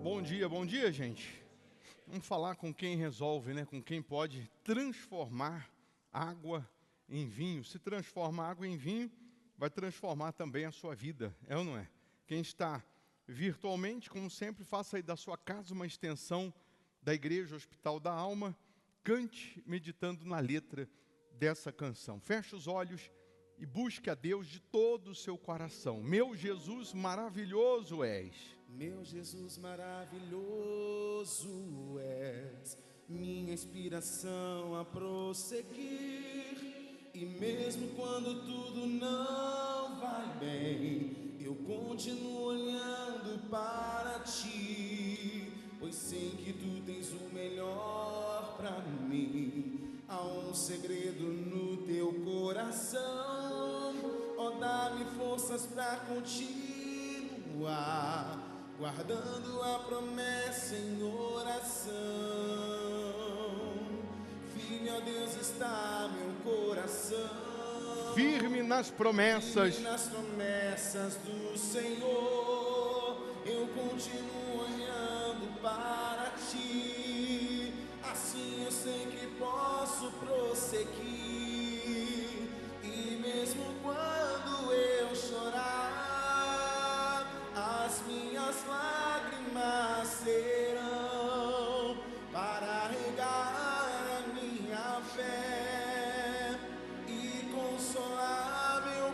Bom dia, gente. Vamos falar com quem resolve, né? Com quem pode transformar água em vinho. Se transforma água em vinho, vai transformar também a sua vida, é ou não é? Quem está virtualmente, como sempre, faça aí da sua casa uma extensão da Igreja Hospital da Alma. Cante meditando na letra dessa canção. Feche os olhos e busque a Deus de todo o seu coração. Meu Jesus, maravilhoso és. Meu Jesus, maravilhoso és, minha inspiração a prosseguir. E mesmo quando tudo não vai bem, eu continuo olhando para ti, pois sei que tu tens o melhor para mim. Há um segredo no teu coração, ó, dá-me forças para continuar, guardando a promessa em oração. Firme, ó Deus, está meu coração, firme nas promessas, firme nas promessas do Senhor. Eu continuo olhando para ti, assim eu sei que posso prosseguir. E mesmo quando eu chorar, as minhas lágrimas serão para regar a minha fé e consolar meu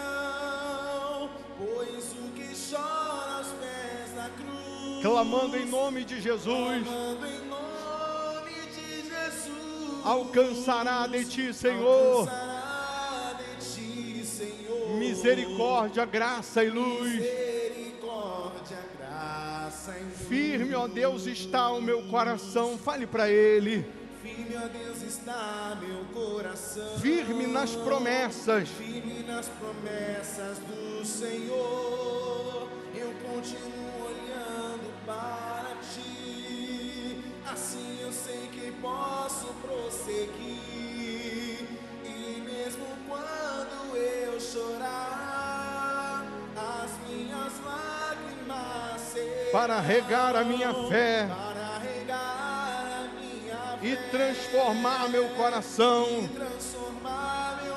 coração, pois o que chora aos pés da cruz, clamando em nome de Jesus, clamando em nome de Jesus, alcançará de ti, Senhor, alcançará de ti, Senhor, misericórdia, graça e luz. misericórdia, graça e luz. Firme, ó Deus, está o meu coração. Fale para Ele. Firme, ó Deus, está meu coração, Firme nas promessas, firme nas promessas do Senhor. Eu continuo olhando para ti, assim eu sei que posso prosseguir. E mesmo quando eu chorar, as minhas lágrimas serão para regar a minha fé para regar a minha e fé transformar meu coração. e transformar meu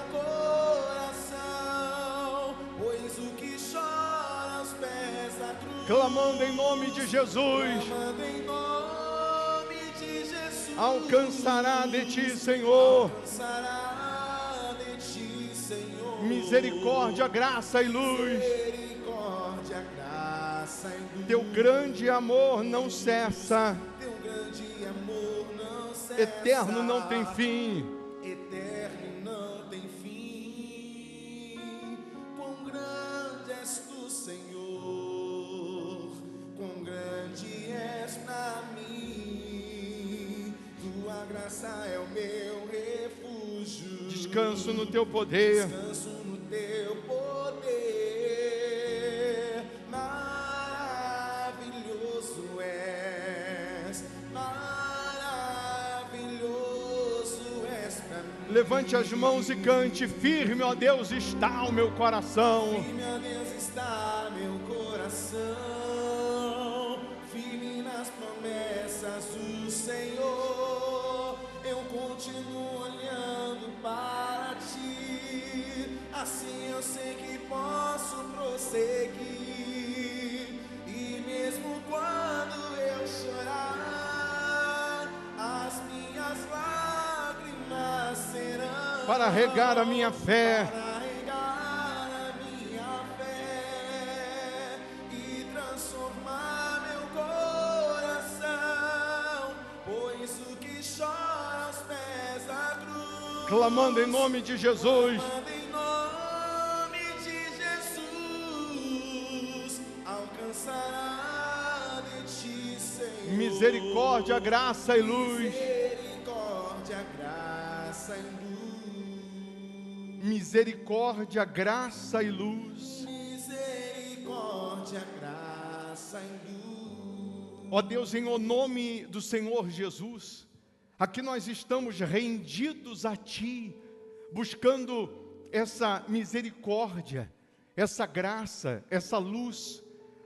coração, pois o que chora aos pés da cruz, Clamando em nome de Jesus, clamando em nome de Jesus, alcançará de ti, Senhor, alcançará de ti, Senhor, misericórdia, graça e luz. misericórdia, graça e luz. Teu grande amor não cessa, Teu grande amor não cessa, eterno não tem fim. eterno não tem fim. Quão grande és tu, Senhor, quão grande és pra mim. Tua graça é o meu refúgio, Descanso no teu poder, descanso no teu poder. Maravilhoso és, maravilhoso és pra mim. levante as mãos e cante. Firme, ó Deus, está o meu coração. Firme, ó Deus, está meu coração, firme nas promessas do Senhor. Eu continuo olhando para ti, assim eu sei que posso prosseguir. E mesmo quando eu chorar, as minhas lágrimas serão Para regar a minha fé para regar a minha fé e transformar meu coração, pois o que chora aos pés da cruz, clamando em nome de Jesus, clamando em nome de Jesus, alcançará de ti, Senhor, misericórdia, graça e luz. misericórdia, graça e luz. Misericórdia, graça e luz. Misericórdia, graça e luz. Ó Deus, em o nome do Senhor Jesus, aqui nós estamos rendidos a Ti, buscando essa misericórdia, essa graça, essa luz.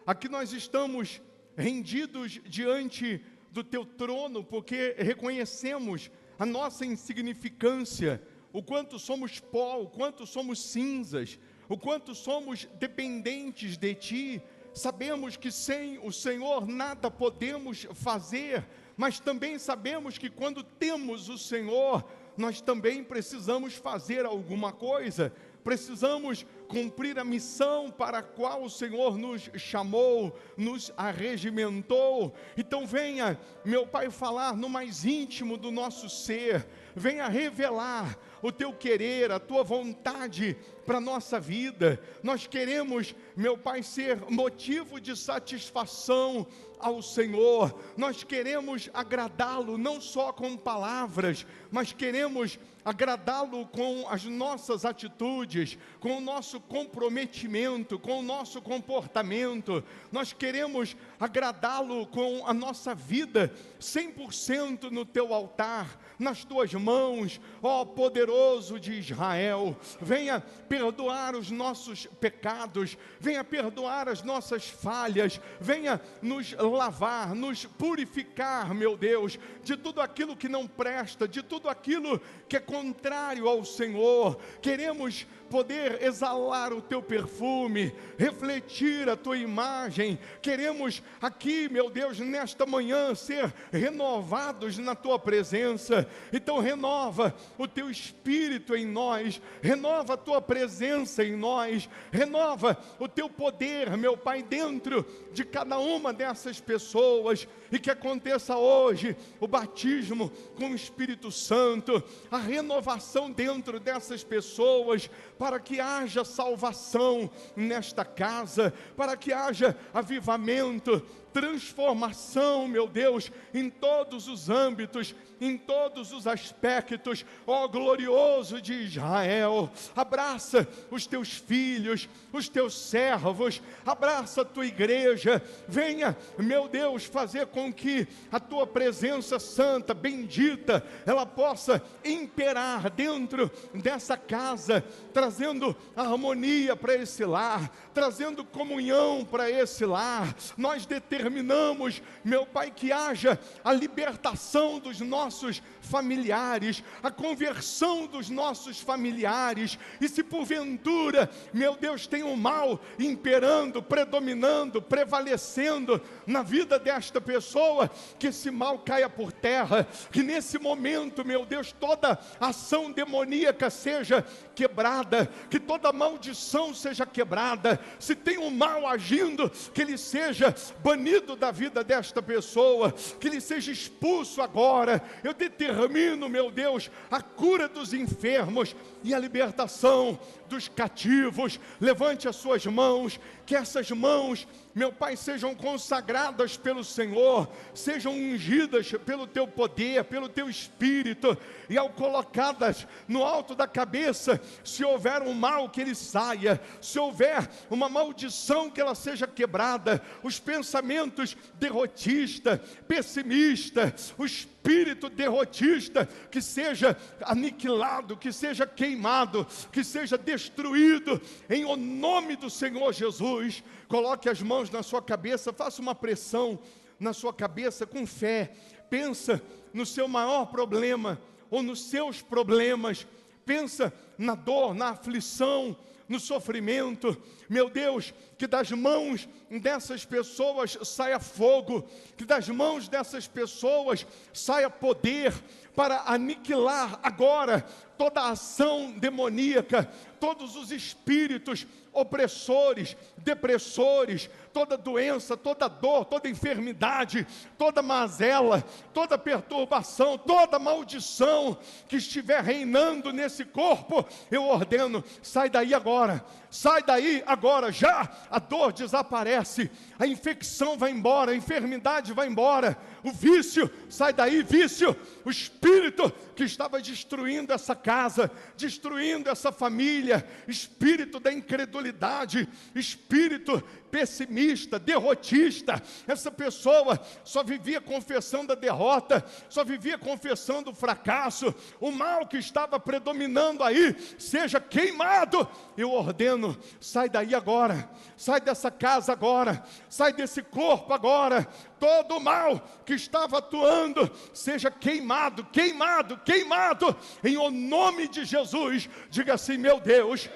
Aqui nós estamos rendidos diante do teu trono, porque reconhecemos a nossa insignificância, o quanto somos pó, o quanto somos cinzas, o quanto somos dependentes de Ti. Sabemos que sem o Senhor nada podemos fazer, mas também sabemos que quando temos o Senhor, nós também precisamos fazer alguma coisa, precisamos cumprir a missão para a qual o Senhor nos chamou, nos arregimentou. Então venha, meu Pai, falar no mais íntimo do nosso ser, venha revelar o teu querer, a tua vontade para a nossa vida. Nós queremos, meu Pai, ser motivo de satisfação ao Senhor. Nós queremos agradá-lo não só com palavras, mas queremos agradá-lo com as nossas atitudes, com o nosso comprometimento, com o nosso comportamento. Nós queremos agradá-lo com a nossa vida 100% no teu altar, nas tuas mãos, ó poderoso de Israel. Venha perdoar os nossos pecados, venha perdoar as nossas falhas, venha nos lavar, nos purificar, meu Deus, de tudo aquilo que não presta, de tudo aquilo que é contrário ao Senhor. Queremos poder exalar o teu perfume, refletir a tua imagem. Queremos aqui, meu Deus, nesta manhã ser renovados na tua presença. Então renova o teu espírito em nós, renova a tua presença em nós, renova o teu poder, meu Pai, dentro de cada uma dessas pessoas, e que aconteça hoje o batismo com o Espírito Santo, a renovação dentro dessas pessoas, para que haja salvação nesta casa, para que haja avivamento, transformação, meu Deus, em todos os âmbitos, em todos os aspectos. Ó glorioso de Israel, abraça os teus filhos, os teus servos, abraça a tua igreja. Venha, meu Deus, fazer com que a tua presença santa, bendita, ela possa imperar dentro dessa casa, trazendo harmonia para esse lar, trazendo comunhão para esse lar. Nós determinamos, meu Pai, que haja a libertação dos nossos familiares, a conversão dos nossos familiares. E se porventura, meu Deus, tem o mal imperando, predominando, prevalecendo na vida desta pessoa, que esse mal caia por terra, que nesse momento, meu Deus, toda ação demoníaca seja quebrada, que toda maldição seja quebrada. Se tem um mal agindo, que ele seja banido da vida desta pessoa, que ele seja expulso agora. Eu determino, meu Deus, a cura dos enfermos e a libertação dos cativos. Levante as suas mãos, que essas mãos, meu Pai, sejam consagradas pelo Senhor, sejam ungidas pelo teu poder, pelo teu Espírito, e ao colocadas no alto da cabeça, se houver um mal, que ele saia, se houver uma maldição, que ela seja quebrada, os pensamentos derrotistas, pessimistas, o espírito derrotista, que seja aniquilado, que seja queimado, que seja destruído, em o nome do Senhor Jesus. Coloque as mãos na sua cabeça, faça uma pressão na sua cabeça com fé. Pensa no seu maior problema, ou nos seus problemas. Pensa na dor, na aflição, no sofrimento. Meu Deus, que das mãos dessas pessoas saia fogo, que das mãos dessas pessoas saia poder, para aniquilar agora toda a ação demoníaca, todos os espíritos opressores, depressores, toda doença, toda dor, toda enfermidade, toda mazela, toda perturbação, toda maldição que estiver reinando nesse corpo, eu ordeno, sai daí agora, sai daí agora, já a dor desaparece, a infecção vai embora, a enfermidade vai embora, o vício, sai daí vício, o espírito que estava destruindo essa casa, destruindo essa família, espírito da incredulidade, espírito pessimista, derrotista. Essa pessoa só vivia confessando a derrota, só vivia confessando o fracasso. O mal que estava predominando aí, seja queimado. Eu ordeno dizendo: sai daí agora, sai dessa casa agora, sai desse corpo agora. Todo o mal que estava atuando seja queimado, queimado, queimado, em o nome de Jesus. Diga assim: meu Deus,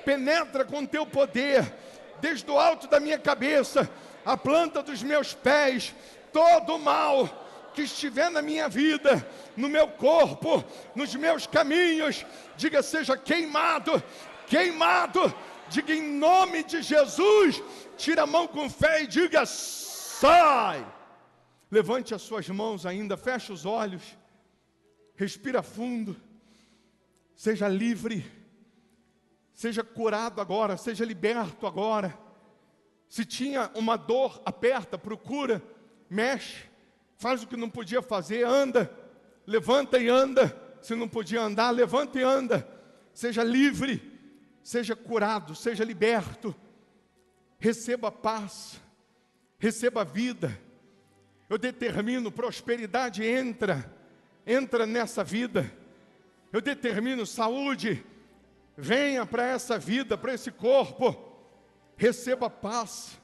penetra com teu poder, desde o alto da minha cabeça, a planta dos meus pés, todo o mal que estiver na minha vida, no meu corpo, nos meus caminhos, diga: seja queimado, queimado. Diga em nome de Jesus. Tira a mão com fé e diga: sai. Levante as suas mãos ainda, feche os olhos, respira fundo, seja livre, seja curado agora, seja liberto agora. Se tinha uma dor, aperta, procura, mexe, faz o que não podia fazer, anda, levanta e anda. Se não podia andar, levanta e anda. Seja livre, seja curado, seja liberto. Receba paz, receba vida. Eu determino prosperidade, entra nessa vida. Eu determino saúde, venha para essa vida, para esse corpo. Receba paz,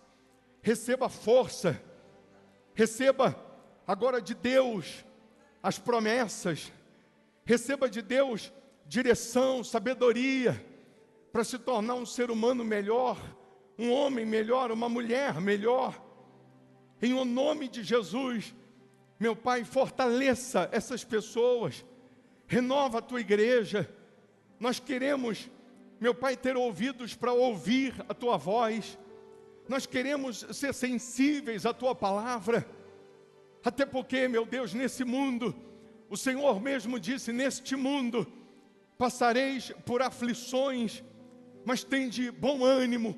receba força, receba agora de Deus as promessas, receba de Deus direção, sabedoria, para se tornar um ser humano melhor, um homem melhor, uma mulher melhor. Em o nome de Jesus, meu Pai, fortaleça essas pessoas, renova a tua igreja. Nós queremos, meu Pai, ter ouvidos para ouvir a tua voz. Nós queremos ser sensíveis à tua palavra. Até porque, meu Deus, nesse mundo, o Senhor mesmo disse: neste mundo passareis por aflições, mas tende bom ânimo,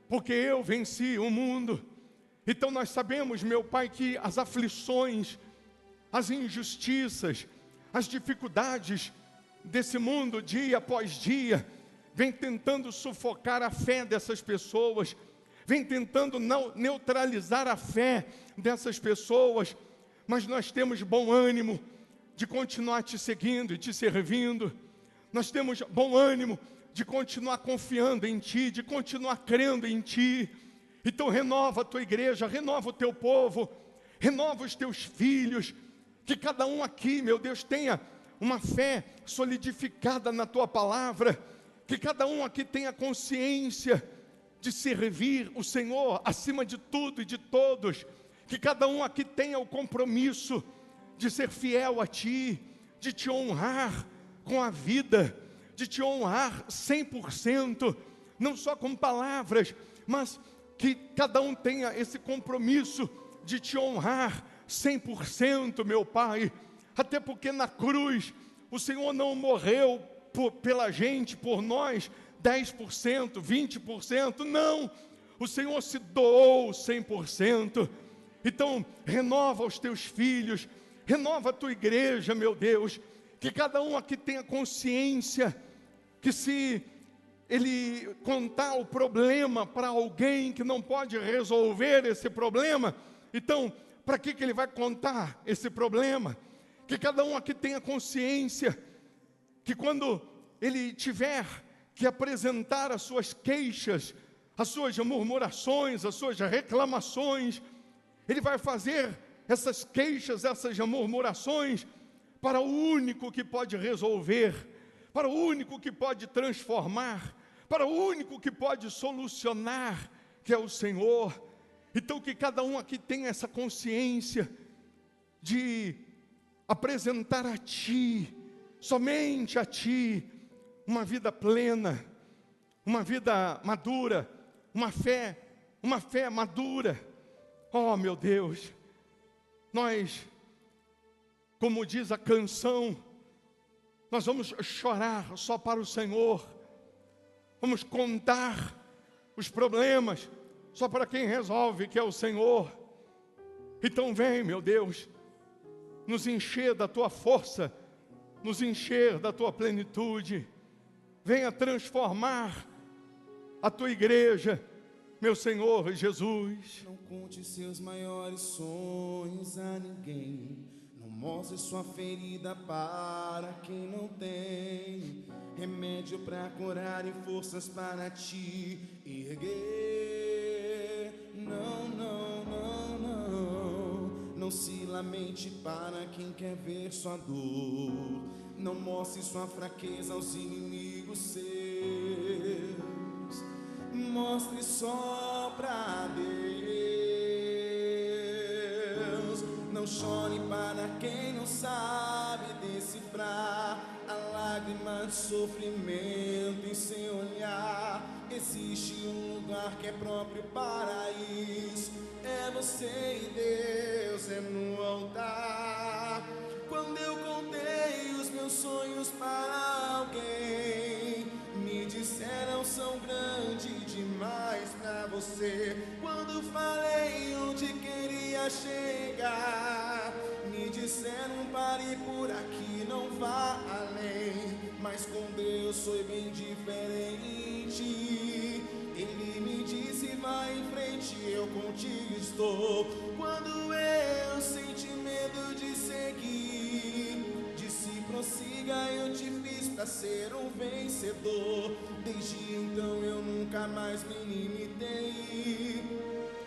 porque eu venci o mundo. Então nós sabemos, meu Pai, que as aflições, as injustiças, as dificuldades desse mundo, dia após dia, vem tentando sufocar a fé dessas pessoas, vem tentando neutralizar a fé dessas pessoas, mas nós temos bom ânimo de continuar te seguindo e te servindo. Nós temos bom ânimo de continuar confiando em Ti, de continuar crendo em Ti. Então renova a tua igreja, renova o teu povo, renova os teus filhos, que cada um aqui, meu Deus, tenha uma fé solidificada na tua palavra, que cada um aqui tenha consciência de servir o Senhor acima de tudo e de todos, que cada um aqui tenha o compromisso de ser fiel a Ti, de Te honrar com a vida, de Te honrar 100%, não só com palavras, mas que cada um tenha esse compromisso de Te honrar 100%, meu Pai. Até porque na cruz o Senhor não morreu pela gente, por nós, 10%, 20%, não. O Senhor se doou 100%. Então renova os teus filhos, renova a tua igreja, meu Deus. Que cada um aqui tenha consciência que se ele contar o problema para alguém que não pode resolver esse problema, então, para que ele vai contar esse problema? Que cada um aqui tenha consciência que quando ele tiver que apresentar as suas queixas, as suas murmurações, as suas reclamações, ele vai fazer essas queixas, essas murmurações para o único que pode resolver, para o único que pode transformar, para o único que pode solucionar, que é o Senhor. Então que cada um aqui tenha essa consciência de apresentar a Ti, somente a Ti, uma vida plena, uma vida madura, uma fé madura. Oh, meu Deus, nós, como diz a canção, nós vamos chorar só para o Senhor, vamos contar os problemas só para quem resolve, que é o Senhor. Então vem, meu Deus, nos encher da Tua força, nos encher da Tua plenitude. Venha transformar a Tua igreja, meu Senhor Jesus. Não conte seus maiores sonhos a ninguém. Não mostre sua ferida para quem não tem remédio para curar e forças para te erguer. Não, não, não, não. Não se lamente para quem quer ver sua dor. Não mostre sua fraqueza aos inimigos seus. Mostre só pra Deus. Não chore para quem não sabe decifrar a lágrima de sofrimento em seu olhar. Existe um lugar que é próprio para isso. É você e Deus, é no altar. Quando eu contei os meus sonhos para alguém, me disseram são grandes demais pra você. Quando falei onde queria chegar, me disseram pare por aqui, não vá além. Mas com Deus foi bem diferente. Ele me disse vai em frente, eu contigo estou. Quando eu senti medo de seguir, disse prossiga, eu te fiz pra ser um vencedor. Desde então eu nunca mais me limitei.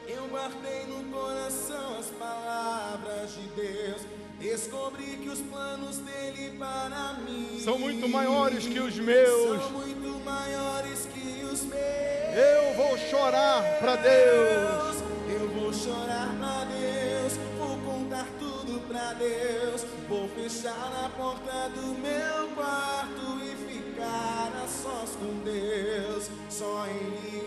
Eu guardei no coração as palavras de Deus. Descobri que os planos dele para mim são muito maiores que os meus. São muito maiores que os meus. Eu vou chorar para Deus. Eu vou chorar pra Deus. Vou contar tudo pra Deus. Vou fechar a porta do meu quarto e ficar a sós com Deus. Só Ele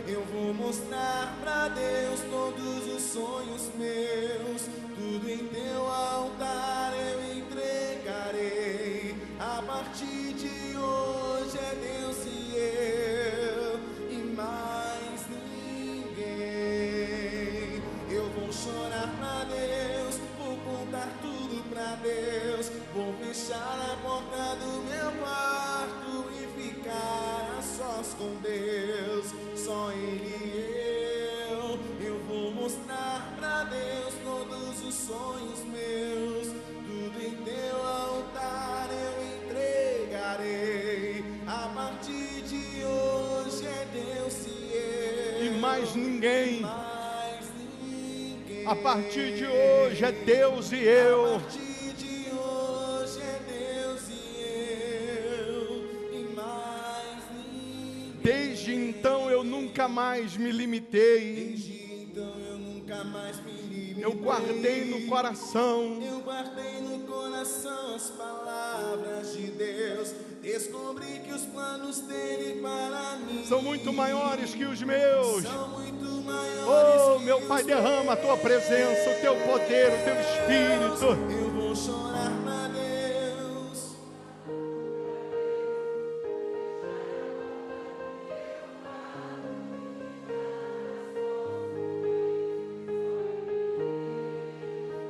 e eu vou mostrar pra Deus todos os sonhos meus. Tudo em teu altar eu entregarei. A partir de hoje é Deus e eu e mais ninguém. Eu vou chorar pra Deus, vou contar tudo pra Deus. Vou fechar a porta do meu quarto e ficar a sós com Deus. Só Ele e eu vou mostrar pra Deus todos os sonhos meus. Tudo em teu altar eu entregarei. A partir de hoje é Deus e eu E mais ninguém. Mais ninguém. A partir de hoje é Deus e eu. A partir de hoje é Deus e eu e mais ninguém. Desde então eu nunca mais me limitei. Desde então eu nunca mais me limitei. Eu guardei no coração. Eu guardei no coração as palavras de Deus. Descobri que os planos dele para mim São muito maiores que os meus. são muito maiores. Oh, que meu os Pai, derrama a tua presença, o teu poder, o teu espírito. Eu vou chorar pra Deus.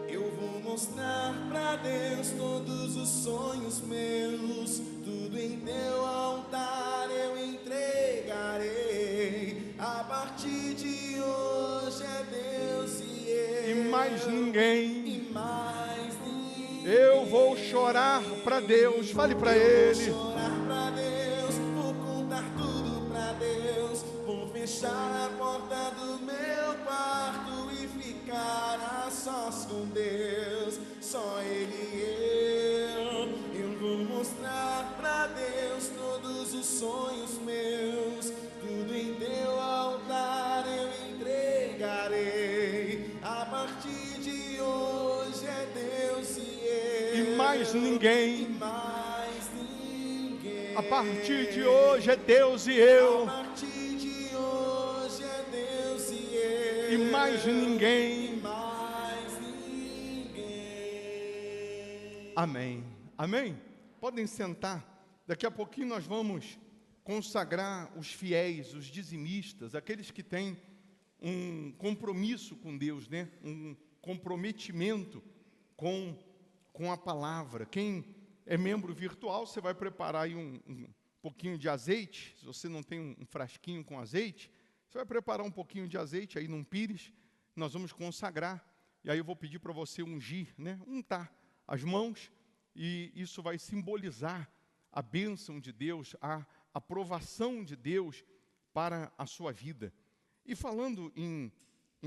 Eu vou mostrar pra Deus todos os sonhos meus. Tudo em teu altar eu entregarei. A partir de hoje é Deus e eu E mais ninguém. e mais ninguém. Eu vou chorar para Deus. Fale para Ele. Vou chorar pra Deus, vou contar tudo pra Deus. Vou fechar a porta do meu quarto e ficar a sós com Deus. Só Ele e eu vou mostrar pra Deus todos os sonhos meus. Tudo em teu altar eu entregarei. A partir de hoje é Deus e eu E mais ninguém. mais ninguém. A partir de hoje é Deus e A eu. partir de hoje é Deus e eu. E mais ninguém. E mais ninguém. Amém. Amém? Podem sentar. Daqui a pouquinho nós vamos consagrar os fiéis, os dizimistas, aqueles que têm um compromisso com Deus, né? Um comprometimento com a palavra. Quem é membro virtual, você vai preparar aí um pouquinho de azeite. Se você não tem um frasquinho com azeite, você vai preparar um pouquinho de azeite aí num pires. Nós vamos consagrar e aí eu vou pedir para você ungir, né? Untar as mãos, e isso vai simbolizar a bênção de Deus, a aprovação de Deus para a sua vida. E falando em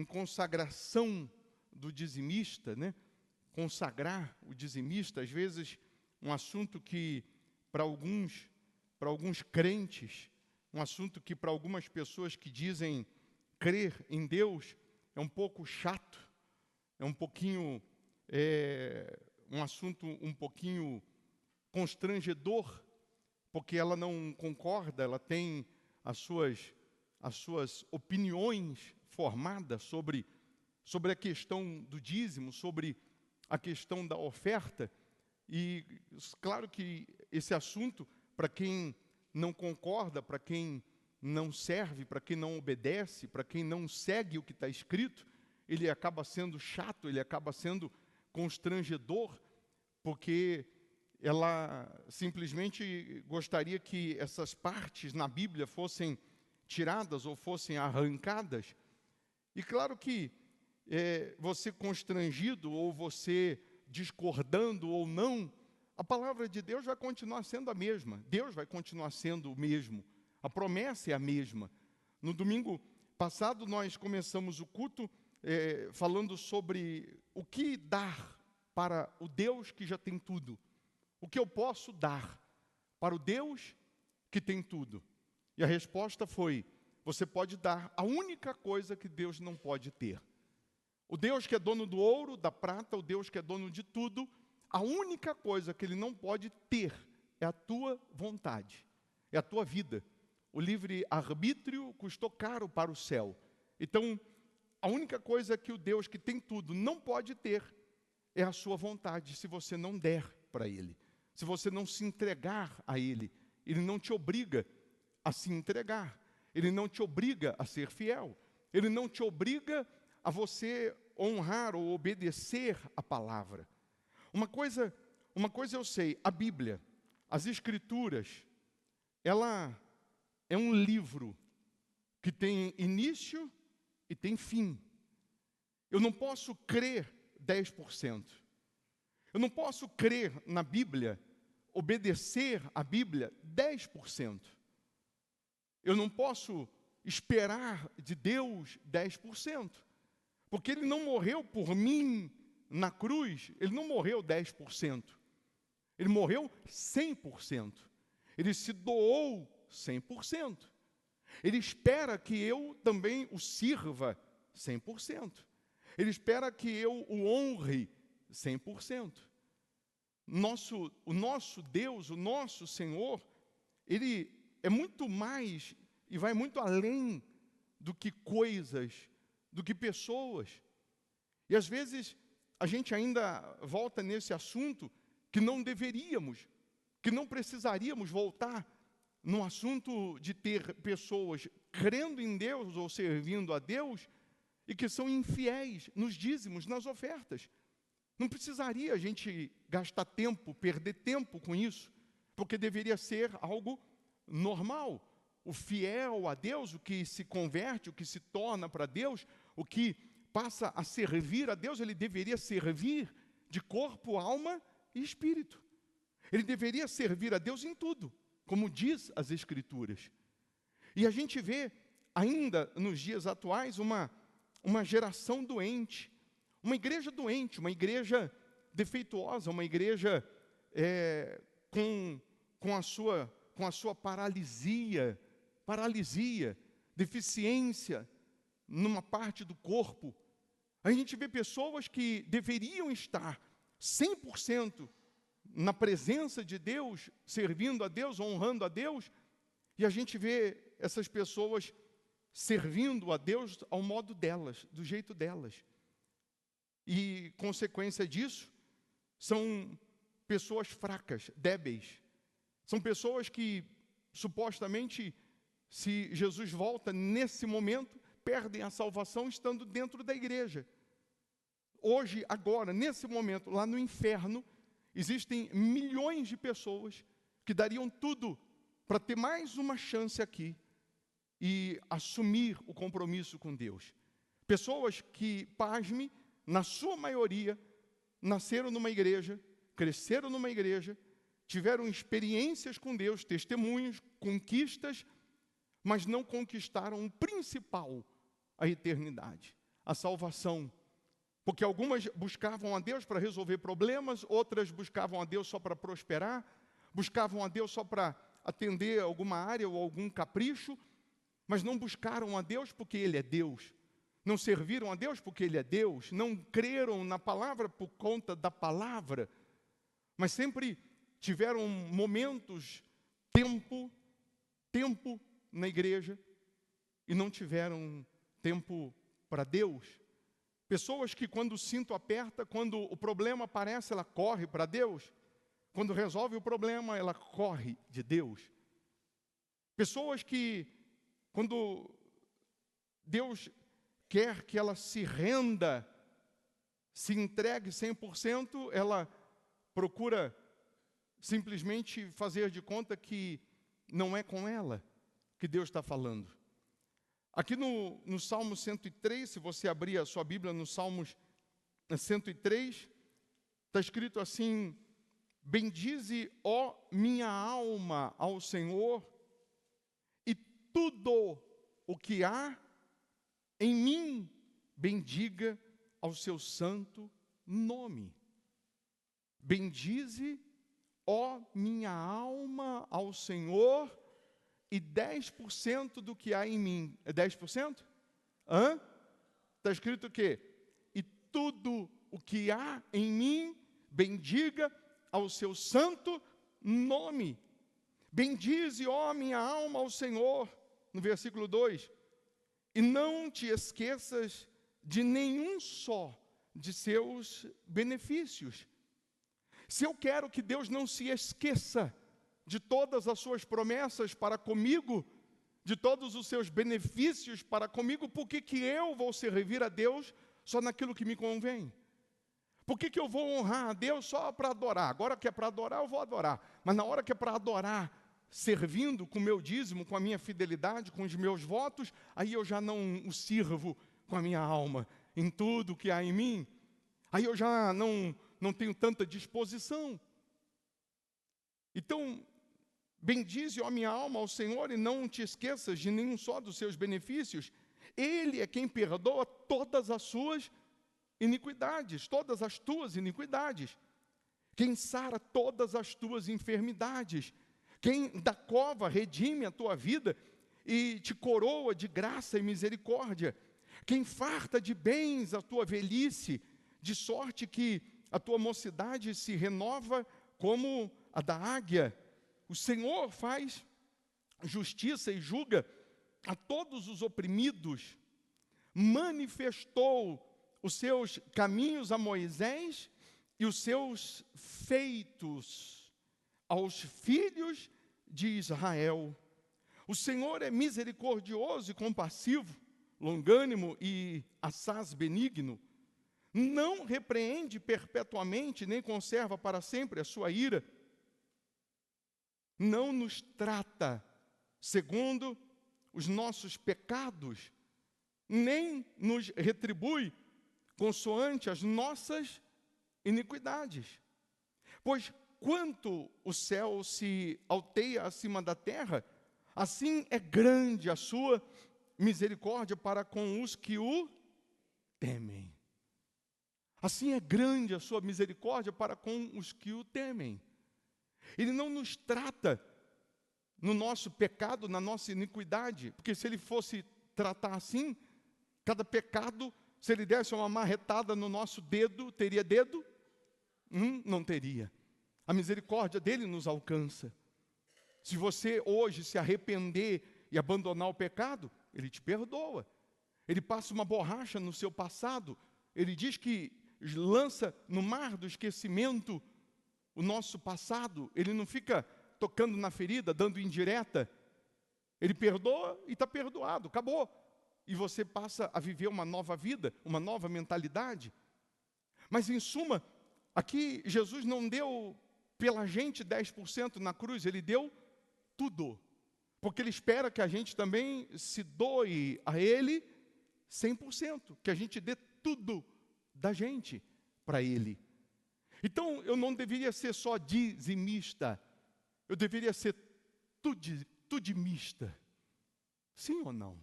consagração do dizimista, né? Consagrar o dizimista, às vezes um assunto que para alguns crentes, um assunto que para algumas pessoas que dizem crer em Deus é um pouco chato, é um pouquinho, um assunto um pouquinho constrangedor, porque ela não concorda, ela tem as suas opiniões formadas sobre a questão do dízimo, sobre a questão da oferta. E claro que esse assunto, para quem não concorda, para quem não serve, para quem não obedece, para quem não segue o que está escrito, ele acaba sendo chato, ele acaba sendo constrangedor, porque ela simplesmente gostaria que essas partes na Bíblia fossem tiradas ou fossem arrancadas. E claro que você constrangido ou você discordando ou não, a palavra de Deus vai continuar sendo a mesma. Deus vai continuar sendo o mesmo. A promessa é a mesma. No domingo passado nós começamos o culto falando sobre o que dar para o Deus que já tem tudo. O que eu posso dar para o Deus que tem tudo? E a resposta foi: você pode dar a única coisa que Deus não pode ter. O Deus que é dono do ouro, da prata, o Deus que é dono de tudo, a única coisa que Ele não pode ter é a tua vontade, é a tua vida. O livre-arbítrio custou caro para o céu. Então, a única coisa que o Deus que tem tudo não pode ter é a sua vontade, se você não der para Ele. Se você não se entregar a Ele, Ele não te obriga a se entregar. Ele não te obriga a ser fiel. Ele não te obriga a você honrar ou obedecer a palavra. Uma coisa eu sei, a Bíblia, as Escrituras, ela é um livro que tem início e tem fim. Eu não posso crer 10%. Eu não posso crer na Bíblia, obedecer a Bíblia 10%. Eu não posso esperar de Deus 10%. Porque Ele não morreu por mim na cruz, Ele não morreu 10%. Ele morreu 100%. Ele se doou 100%. Ele espera que eu também o sirva 100%. Ele espera que eu o honre 100%. O nosso Deus, o nosso Senhor, Ele é muito mais e vai muito além do que coisas, do que pessoas. E às vezes a gente ainda volta nesse assunto que não deveríamos, que não precisaríamos voltar no assunto de ter pessoas crendo em Deus ou servindo a Deus e que são infiéis nos dízimos, nas ofertas. Não precisaria a gente gastar tempo, perder tempo com isso, porque deveria ser algo normal. O fiel a Deus, o que se converte, o que se torna para Deus, o que passa a servir a Deus, ele deveria servir de corpo, alma e espírito. Ele deveria servir a Deus em tudo, como diz as Escrituras. E a gente vê ainda nos dias atuais uma geração doente, uma igreja doente, uma igreja defeituosa, uma igreja com a sua paralisia, deficiência numa parte do corpo. A gente vê pessoas que deveriam estar 100% na presença de Deus, servindo a Deus, honrando a Deus, e a gente vê essas pessoas servindo a Deus ao modo delas, do jeito delas. E consequência disso, são pessoas fracas, débeis. São pessoas que, supostamente, se Jesus volta nesse momento, perdem a salvação estando dentro da igreja. Hoje, agora, nesse momento, lá no inferno, existem milhões de pessoas que dariam tudo para ter mais uma chance aqui e assumir o compromisso com Deus. Pessoas que, pasme, na sua maioria, nasceram numa igreja, cresceram numa igreja, tiveram experiências com Deus, testemunhos, conquistas, mas não conquistaram o principal, a eternidade, a salvação. Porque algumas buscavam a Deus para resolver problemas, outras buscavam a Deus só para prosperar, buscavam a Deus só para atender alguma área ou algum capricho, mas não buscaram a Deus porque Ele é Deus. Não serviram a Deus porque Ele é Deus. Não creram na palavra por conta da palavra. Mas sempre tiveram momentos, tempo na igreja e não tiveram tempo para Deus. Pessoas que quando o cinto aperta, quando o problema aparece, ela corre para Deus. Quando resolve o problema, ela corre de Deus. Pessoas que, quando Deus quer que ela se renda, se entregue 100%, ela procura simplesmente fazer de conta que não é com ela que Deus está falando. Aqui no Salmo 103, se você abrir a sua Bíblia no Salmos 103, está escrito assim: bendize, ó minha alma, ao Senhor, e tudo o que há em mim, bendiga ao seu santo nome. Bendize, ó minha alma, ao Senhor, e 10% do que há em mim. É 10%? Está escrito o quê? E tudo o que há em mim, bendiga ao seu santo nome. Bendize, ó minha alma, ao Senhor. No versículo 2. E não te esqueças de nenhum só de seus benefícios. Se eu quero que Deus não se esqueça de todas as suas promessas para comigo, de todos os seus benefícios para comigo, por que eu vou servir a Deus só naquilo que me convém? Por que eu vou honrar a Deus só para adorar? Agora que é para adorar, eu vou adorar. Mas na hora que é para adorar, servindo com o meu dízimo, com a minha fidelidade, com os meus votos, aí eu já não o sirvo com a minha alma, em tudo que há em mim. Aí eu já não tenho tanta disposição. Então, bendize, ó minha alma, ao Senhor, e não te esqueças de nenhum só dos seus benefícios. Ele é quem perdoa todas as suas iniquidades, todas as tuas iniquidades. Quem sara todas as tuas enfermidades. Quem da cova redime a tua vida e te coroa de graça e misericórdia. Quem farta de bens a tua velhice, de sorte que a tua mocidade se renova como a da águia. O Senhor faz justiça e julga a todos os oprimidos. Manifestou os seus caminhos a Moisés e os seus feitos aos filhos de Israel. O Senhor é misericordioso e compassivo, longânimo e assaz benigno. Não repreende perpetuamente, nem conserva para sempre a sua ira. Não nos trata segundo os nossos pecados, nem nos retribui consoante as nossas iniquidades. Pois quanto o céu se alteia acima da terra, assim é grande a sua misericórdia para com os que o temem. Assim é grande a sua misericórdia para com os que o temem. Ele não nos trata no nosso pecado, na nossa iniquidade, porque se ele fosse tratar assim, cada pecado, se ele desse uma marretada no nosso dedo, teria dedo? Não teria. A misericórdia dele nos alcança. Se você hoje se arrepender e abandonar o pecado, ele te perdoa. Ele passa uma borracha no seu passado. Ele diz que lança no mar do esquecimento o nosso passado. Ele não fica tocando na ferida, dando indireta. Ele perdoa e está perdoado, acabou. E você passa a viver uma nova vida, uma nova mentalidade. Mas em suma, aqui Jesus não deu pela gente 10% na cruz, ele deu tudo. Porque ele espera que a gente também se doe a ele 100%, que a gente dê tudo da gente para Ele. Então, eu não deveria ser só dizimista, eu deveria ser tudimista. Sim ou não?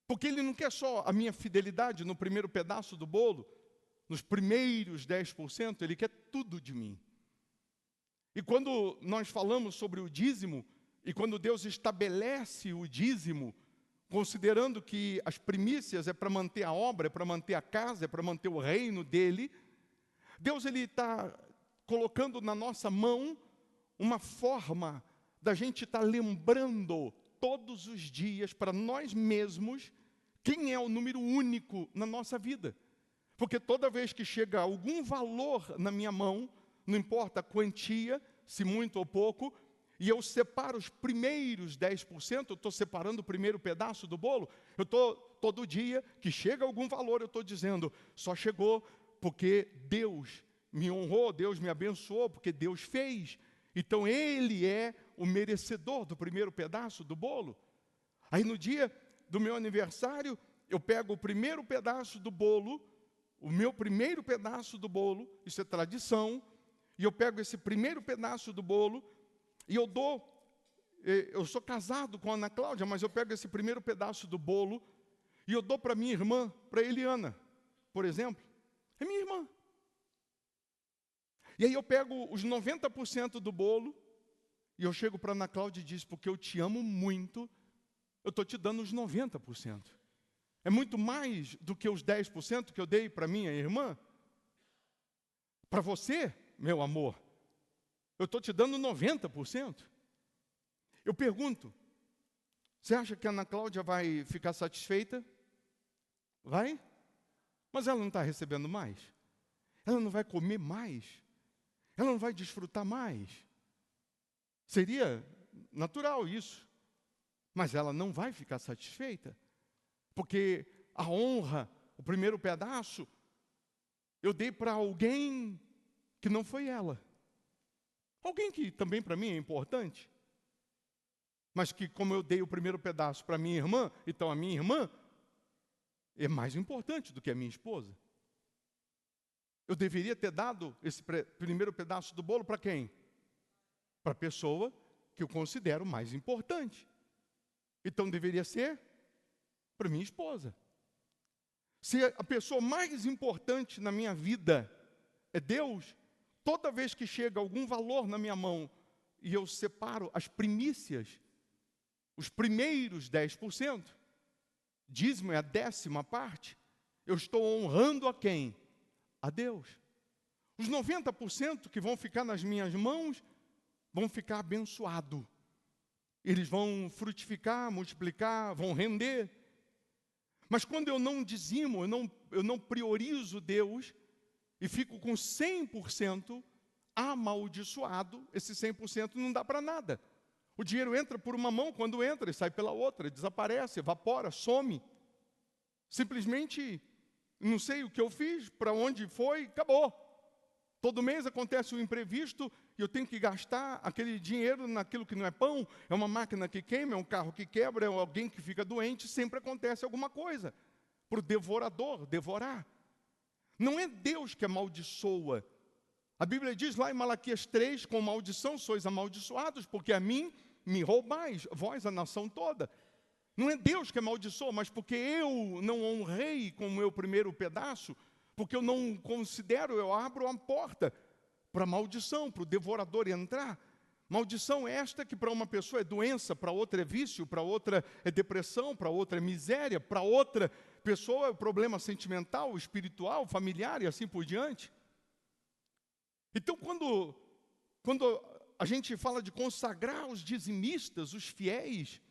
Porque Ele não quer só a minha fidelidade no primeiro pedaço do bolo, nos primeiros 10%, Ele quer tudo de mim. E quando nós falamos sobre o dízimo, e quando Deus estabelece o dízimo, considerando que as primícias é para manter a obra, é para manter a casa, é para manter o reino dEle, Deus está colocando na nossa mão uma forma da gente estar lembrando todos os dias para nós mesmos quem é o número único na nossa vida. Porque toda vez que chega algum valor na minha mão, não importa a quantia, se muito ou pouco, e eu separo os primeiros 10%, eu estou separando o primeiro pedaço do bolo, eu estou, todo dia que chega algum valor, eu estou dizendo, só chegou porque Deus me honrou, Deus me abençoou, porque Deus fez. Então Ele é o merecedor do primeiro pedaço do bolo. Aí no dia do meu aniversário, eu pego o primeiro pedaço do bolo, o meu primeiro pedaço do bolo, isso é tradição, e eu pego esse primeiro pedaço do bolo, e eu sou casado com a Ana Cláudia, mas eu pego esse primeiro pedaço do bolo, e eu dou para minha irmã, para Eliana, por exemplo, é minha irmã. E aí eu pego os 90% do bolo, e eu chego para a Ana Cláudia e diz, porque eu te amo muito, eu estou te dando os 90%. É muito mais do que os 10% que eu dei para minha irmã. Para você, meu amor, eu estou te dando 90%. Eu pergunto, você acha que a Ana Cláudia vai ficar satisfeita? Vai? Mas ela não está recebendo mais? Ela não vai comer mais? Ela não vai desfrutar mais? Seria natural isso. Mas ela não vai ficar satisfeita. Porque a honra, o primeiro pedaço, eu dei para alguém que não foi ela. Alguém que também para mim é importante. Mas que como eu dei o primeiro pedaço para minha irmã, então a minha irmã é mais importante do que a minha esposa. Eu deveria ter dado esse primeiro pedaço do bolo para quem? Para a pessoa que eu considero mais importante. Então deveria ser para minha esposa. Se a pessoa mais importante na minha vida é Deus, toda vez que chega algum valor na minha mão e eu separo as primícias, os primeiros 10%, dízimo é a 10ª parte, eu estou honrando a quem? A Deus. Os 90% que vão ficar nas minhas mãos vão ficar abençoados. Eles vão frutificar, multiplicar, vão render. Mas quando eu não dizimo, eu não priorizo Deus e fico com 100% amaldiçoado, esse 100% não dá para nada. O dinheiro entra por uma mão, quando entra, e sai pela outra, desaparece, evapora, some. Simplesmente, não sei o que eu fiz, para onde foi, acabou. Todo mês acontece um imprevisto e eu tenho que gastar aquele dinheiro naquilo que não é pão, é uma máquina que queima, é um carro que quebra, é alguém que fica doente, sempre acontece alguma coisa. Para o devorador devorar. Não é Deus que amaldiçoa. A Bíblia diz lá em Malaquias 3, com maldição sois amaldiçoados, porque a mim me roubais, vós a nação toda. Não é Deus que amaldiçoa, mas porque eu não honrei com o meu primeiro pedaço, porque eu não considero, eu abro a porta para a maldição, para o devorador entrar. Maldição esta que para uma pessoa é doença, para outra é vício, para outra é depressão, para outra é miséria, para outra pessoa é problema sentimental, espiritual, familiar e assim por diante. Então, quando a gente fala de consagrar os dizimistas, os fiéis,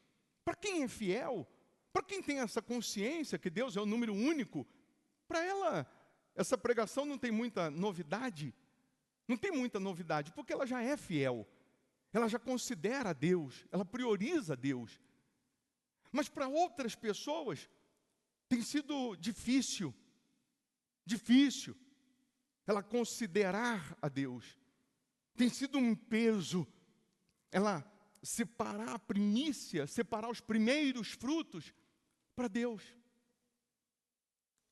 para quem é fiel, para quem tem essa consciência que Deus é o número único, para ela, essa pregação não tem muita novidade. Não tem muita novidade, porque ela já é fiel. Ela já considera Deus, ela prioriza Deus. Mas para outras pessoas, tem sido difícil ela considerar a Deus. Tem sido um peso ela separar a primícia, separar os primeiros frutos para Deus.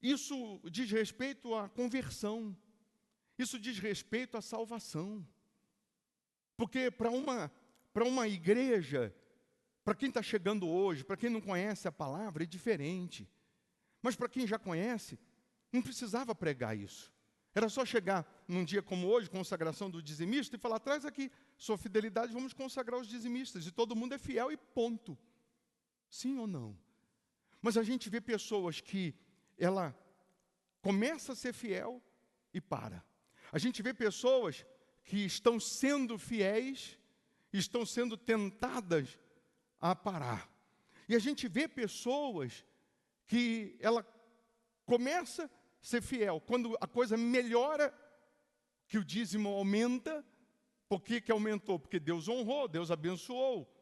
Isso diz respeito à conversão. Isso diz respeito à salvação. Porque para uma igreja, para quem está chegando hoje, para quem não conhece a palavra, é diferente. Mas para quem já conhece, não precisava pregar isso. Era só chegar num dia como hoje, consagração do dizimista, e falar, traz aqui sua fidelidade, vamos consagrar os dizimistas. E todo mundo é fiel e ponto. Sim ou não? Mas a gente vê pessoas que ela começa a ser fiel e para. A gente vê pessoas que estão sendo fiéis, estão sendo tentadas a parar. E a gente vê pessoas que ela começa a ser fiel. Quando a coisa melhora, que o dízimo aumenta. Por que aumentou? Porque Deus honrou, Deus abençoou.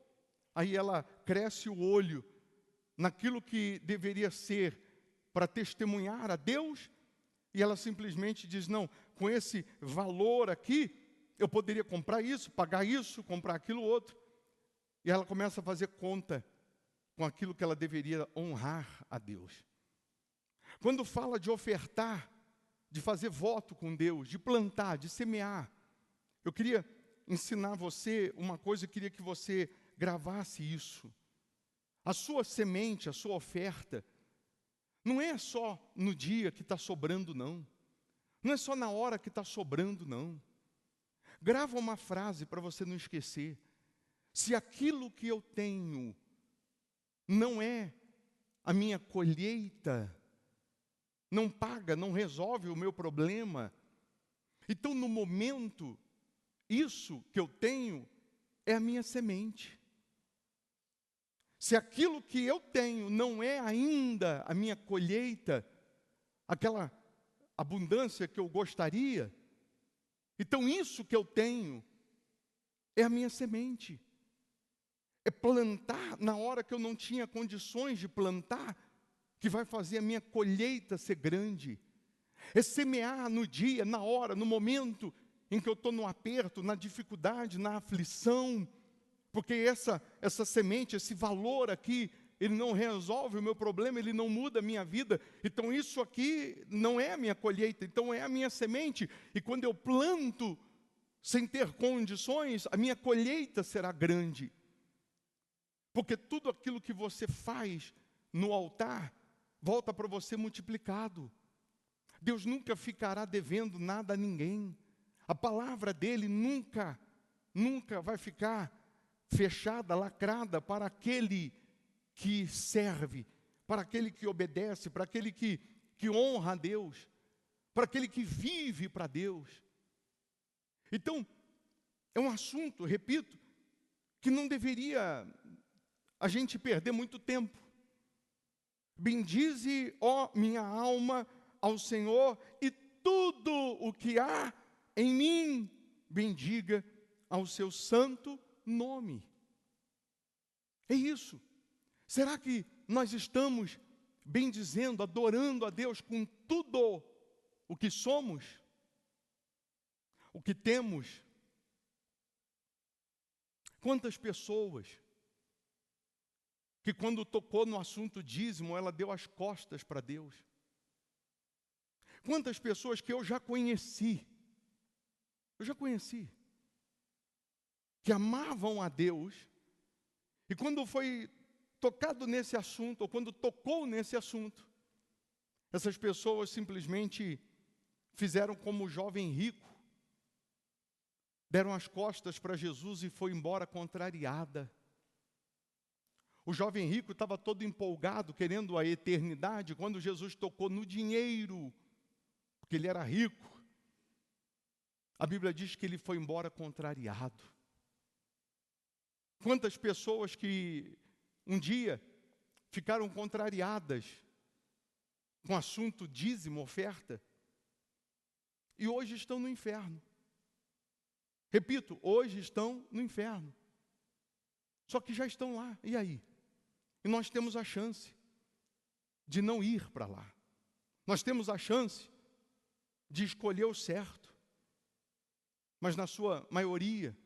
Aí ela cresce o olho naquilo que deveria ser para testemunhar a Deus, e ela simplesmente diz, não, com esse valor aqui, eu poderia comprar isso, pagar isso, comprar aquilo outro. E ela começa a fazer conta com aquilo que ela deveria honrar a Deus. Quando fala de ofertar, de fazer voto com Deus, de plantar, de semear, eu queria ensinar você uma coisa, eu queria que você gravasse isso. A sua semente, a sua oferta, não é só no dia que está sobrando, não. Não é só na hora que está sobrando, não. Grava uma frase para você não esquecer. Se aquilo que eu tenho não é a minha colheita, não paga, não resolve o meu problema, então no momento, isso que eu tenho é a minha semente. Se aquilo que eu tenho não é ainda a minha colheita, aquela abundância que eu gostaria, então isso que eu tenho é a minha semente. É plantar na hora que eu não tinha condições de plantar, que vai fazer a minha colheita ser grande. É semear no dia, na hora, no momento em que eu estou no aperto, na dificuldade, na aflição, porque essa semente, esse valor aqui, ele não resolve o meu problema, ele não muda a minha vida. Então isso aqui não é a minha colheita, então é a minha semente. E quando eu planto sem ter condições, a minha colheita será grande. Porque tudo aquilo que você faz no altar, volta para você multiplicado. Deus nunca ficará devendo nada a ninguém. A palavra dele nunca vai ficar fechada, lacrada para aquele que serve, para aquele que obedece, para aquele que honra a Deus, para aquele que vive para Deus. Então, é um assunto, repito, que não deveria a gente perder muito tempo. Bendize, ó minha alma, ao Senhor, e tudo o que há em mim, bendiga ao seu santo nome. É isso. Será que nós estamos bendizendo, adorando a Deus com tudo o que somos, o que temos? Quantas pessoas que quando tocou no assunto dízimo, ela deu as costas para Deus? Quantas pessoas que eu já conheci, que amavam a Deus, e quando foi tocado nesse assunto, ou quando tocou nesse assunto, essas pessoas simplesmente fizeram como o jovem rico, deram as costas para Jesus e foi embora contrariada. O jovem rico estava todo empolgado, querendo a eternidade, quando Jesus tocou no dinheiro, porque ele era rico. A Bíblia diz que ele foi embora contrariado. Quantas pessoas que um dia ficaram contrariadas com o assunto dízimo, oferta, e hoje estão no inferno. Repito, hoje estão no inferno. Só que já estão lá, e aí? E nós temos a chance de não ir para lá. Nós temos a chance de escolher o certo. Mas na sua maioria,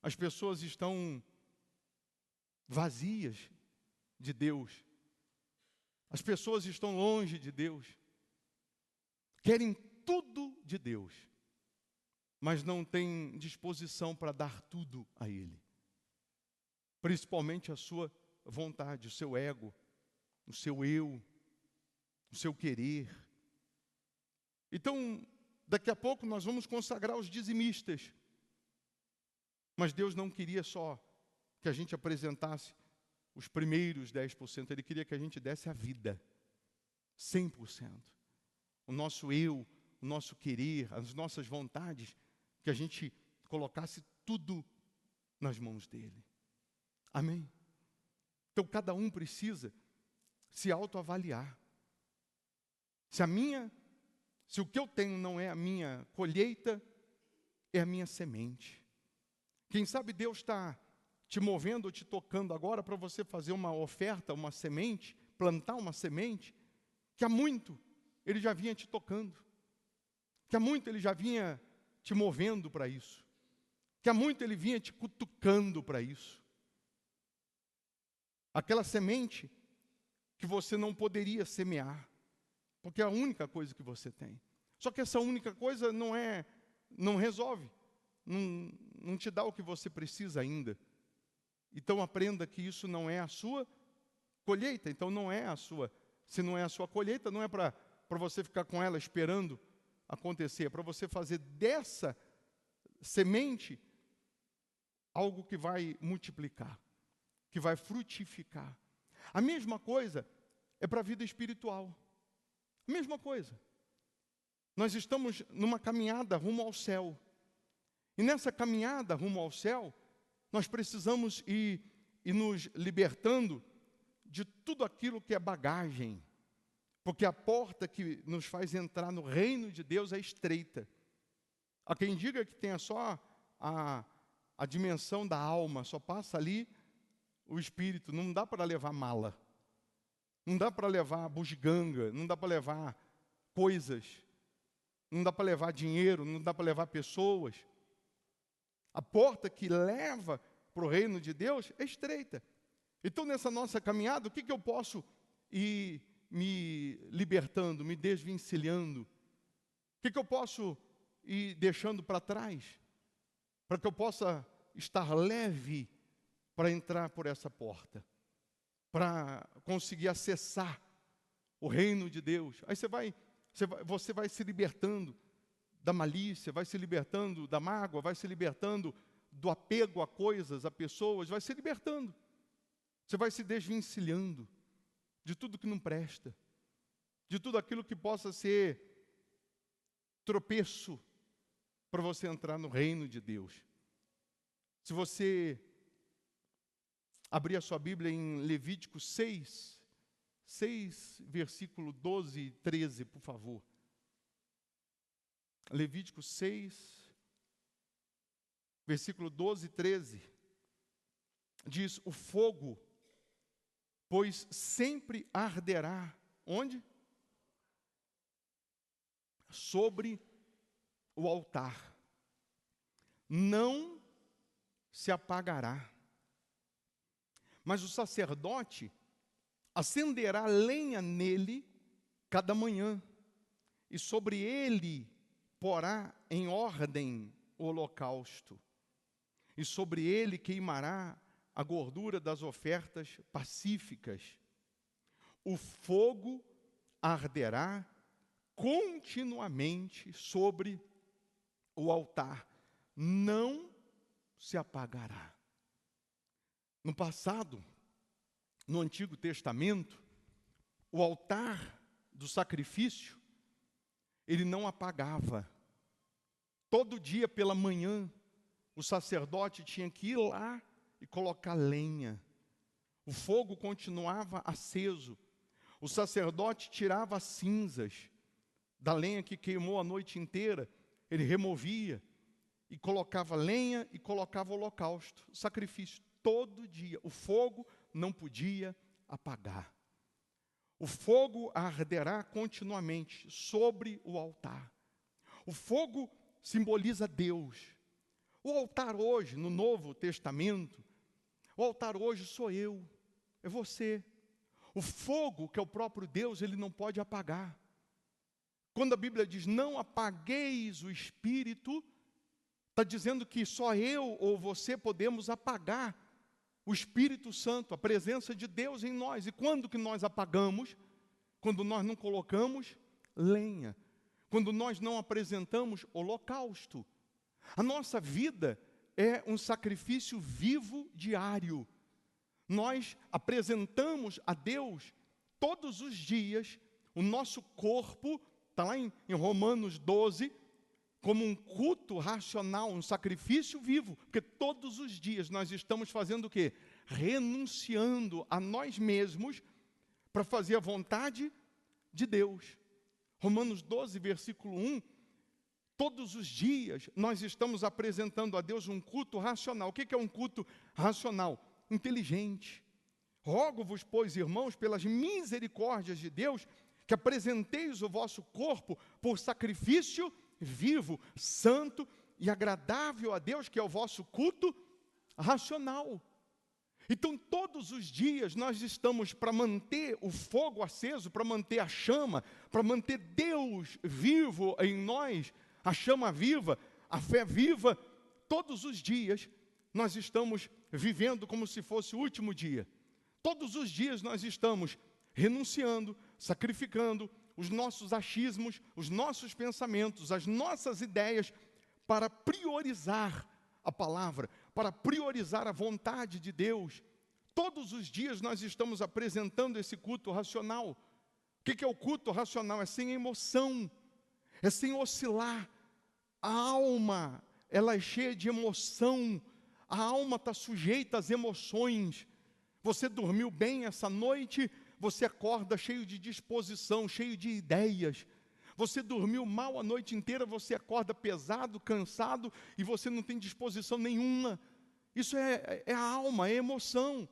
as pessoas estão vazias de Deus. As pessoas estão longe de Deus. querem tudo de Deus, mas não têm disposição para dar tudo a Ele. Principalmente a sua vontade, o seu ego, o seu eu, o seu querer. Então, daqui a pouco nós vamos consagrar os dizimistas. Mas Deus não queria só que a gente apresentasse os primeiros 10%, Ele queria que a gente desse a vida, 100%. O nosso eu, o nosso querer, as nossas vontades, que a gente colocasse tudo nas mãos dEle. Amém? Então cada um precisa se autoavaliar. Se o que eu tenho não é a minha colheita, é a minha semente. Quem sabe Deus está te movendo, te tocando agora para você fazer uma oferta, uma semente, plantar uma semente, que há muito Ele já vinha te tocando, que há muito Ele já vinha te movendo para isso, que há muito Ele vinha te cutucando para isso. Aquela semente que você não poderia semear, porque é a única coisa que você tem. Só que essa única coisa não resolve, não te dá o que você precisa ainda. Então aprenda que isso não é a sua colheita. Então não é a sua. Se não é a sua colheita, não é para você ficar com ela esperando acontecer. É para você fazer dessa semente algo que vai multiplicar, que vai frutificar. A mesma coisa é para a vida espiritual. A mesma coisa. Nós estamos numa caminhada rumo ao céu. E nessa caminhada rumo ao céu, nós precisamos ir nos libertando de tudo aquilo que é bagagem. Porque a porta que nos faz entrar no reino de Deus é estreita. Há quem diga que tenha só a dimensão da alma, só passa ali o espírito. Não dá para levar mala. Não dá para levar bugiganga, não dá para levar coisas. Não dá para levar dinheiro, não dá para levar pessoas. A porta que leva para o reino de Deus é estreita. Então, nessa nossa caminhada, o que eu posso ir me libertando, me desvencilhando? O que eu posso ir deixando para trás? Para que eu possa estar leve para entrar por essa porta. Para conseguir acessar o reino de Deus. Aí você vai se libertando da malícia, vai se libertando da mágoa, vai se libertando do apego a coisas, a pessoas, vai se libertando. Você vai se desvencilhando de tudo que não presta, de tudo aquilo que possa ser tropeço para você entrar no reino de Deus. Se você abrir a sua Bíblia em Levítico 6, versículo 12 e 13, por favor. Levítico 6, versículo 12 e 13, diz: o fogo, pois sempre arderá, onde? Sobre o altar, não se apagará, mas o sacerdote acenderá lenha nele cada manhã, e sobre ele porá em ordem o holocausto, e sobre ele queimará a gordura das ofertas pacíficas. O fogo arderá continuamente sobre o altar, não se apagará. No passado, no Antigo Testamento, o altar do sacrifício, ele não apagava. Todo dia pela manhã, o sacerdote tinha que ir lá e colocar lenha. O fogo continuava aceso. O sacerdote tirava as cinzas da lenha que queimou a noite inteira. Ele removia e colocava lenha e colocava o holocausto, sacrifício, todo dia. O fogo não podia apagar. O fogo arderá continuamente sobre o altar. O fogo simboliza Deus. O altar hoje, no Novo Testamento, o altar hoje sou eu, é você. O fogo, que é o próprio Deus, ele não pode apagar. Quando a Bíblia diz não apagueis o Espírito, está dizendo que só eu ou você podemos apagar o Espírito Santo, a presença de Deus em nós. E quando que nós apagamos? Quando nós não colocamos lenha. Quando nós não apresentamos holocausto. A nossa vida é um sacrifício vivo diário. Nós apresentamos a Deus todos os dias o nosso corpo, está lá em Romanos 12, como um culto racional, um sacrifício vivo, porque todos os dias nós estamos fazendo o quê? Renunciando a nós mesmos para fazer a vontade de Deus. Romanos 12, versículo 1, todos os dias nós estamos apresentando a Deus um culto racional. O que é um culto racional? Inteligente. Rogo-vos, pois, irmãos, pelas misericórdias de Deus, que apresenteis o vosso corpo por sacrifício vivo, santo e agradável a Deus, que é o vosso culto racional. Então, todos os dias nós estamos para manter o fogo aceso, para manter a chama, para manter Deus vivo em nós, a chama viva, a fé viva. Todos os dias nós estamos vivendo como se fosse o último dia. Todos os dias nós estamos renunciando, sacrificando os nossos achismos, os nossos pensamentos, as nossas ideias, para priorizar a palavra, para priorizar a vontade de Deus. Todos os dias nós estamos apresentando esse culto racional. O que é o culto racional? É sem emoção, é sem oscilar. A alma, ela é cheia de emoção, a alma está sujeita às emoções. Você dormiu bem essa noite, você acorda cheio de disposição, cheio de ideias. Você dormiu mal a noite inteira, você acorda pesado, cansado, e você não tem disposição nenhuma. Isso é a alma, é emoção.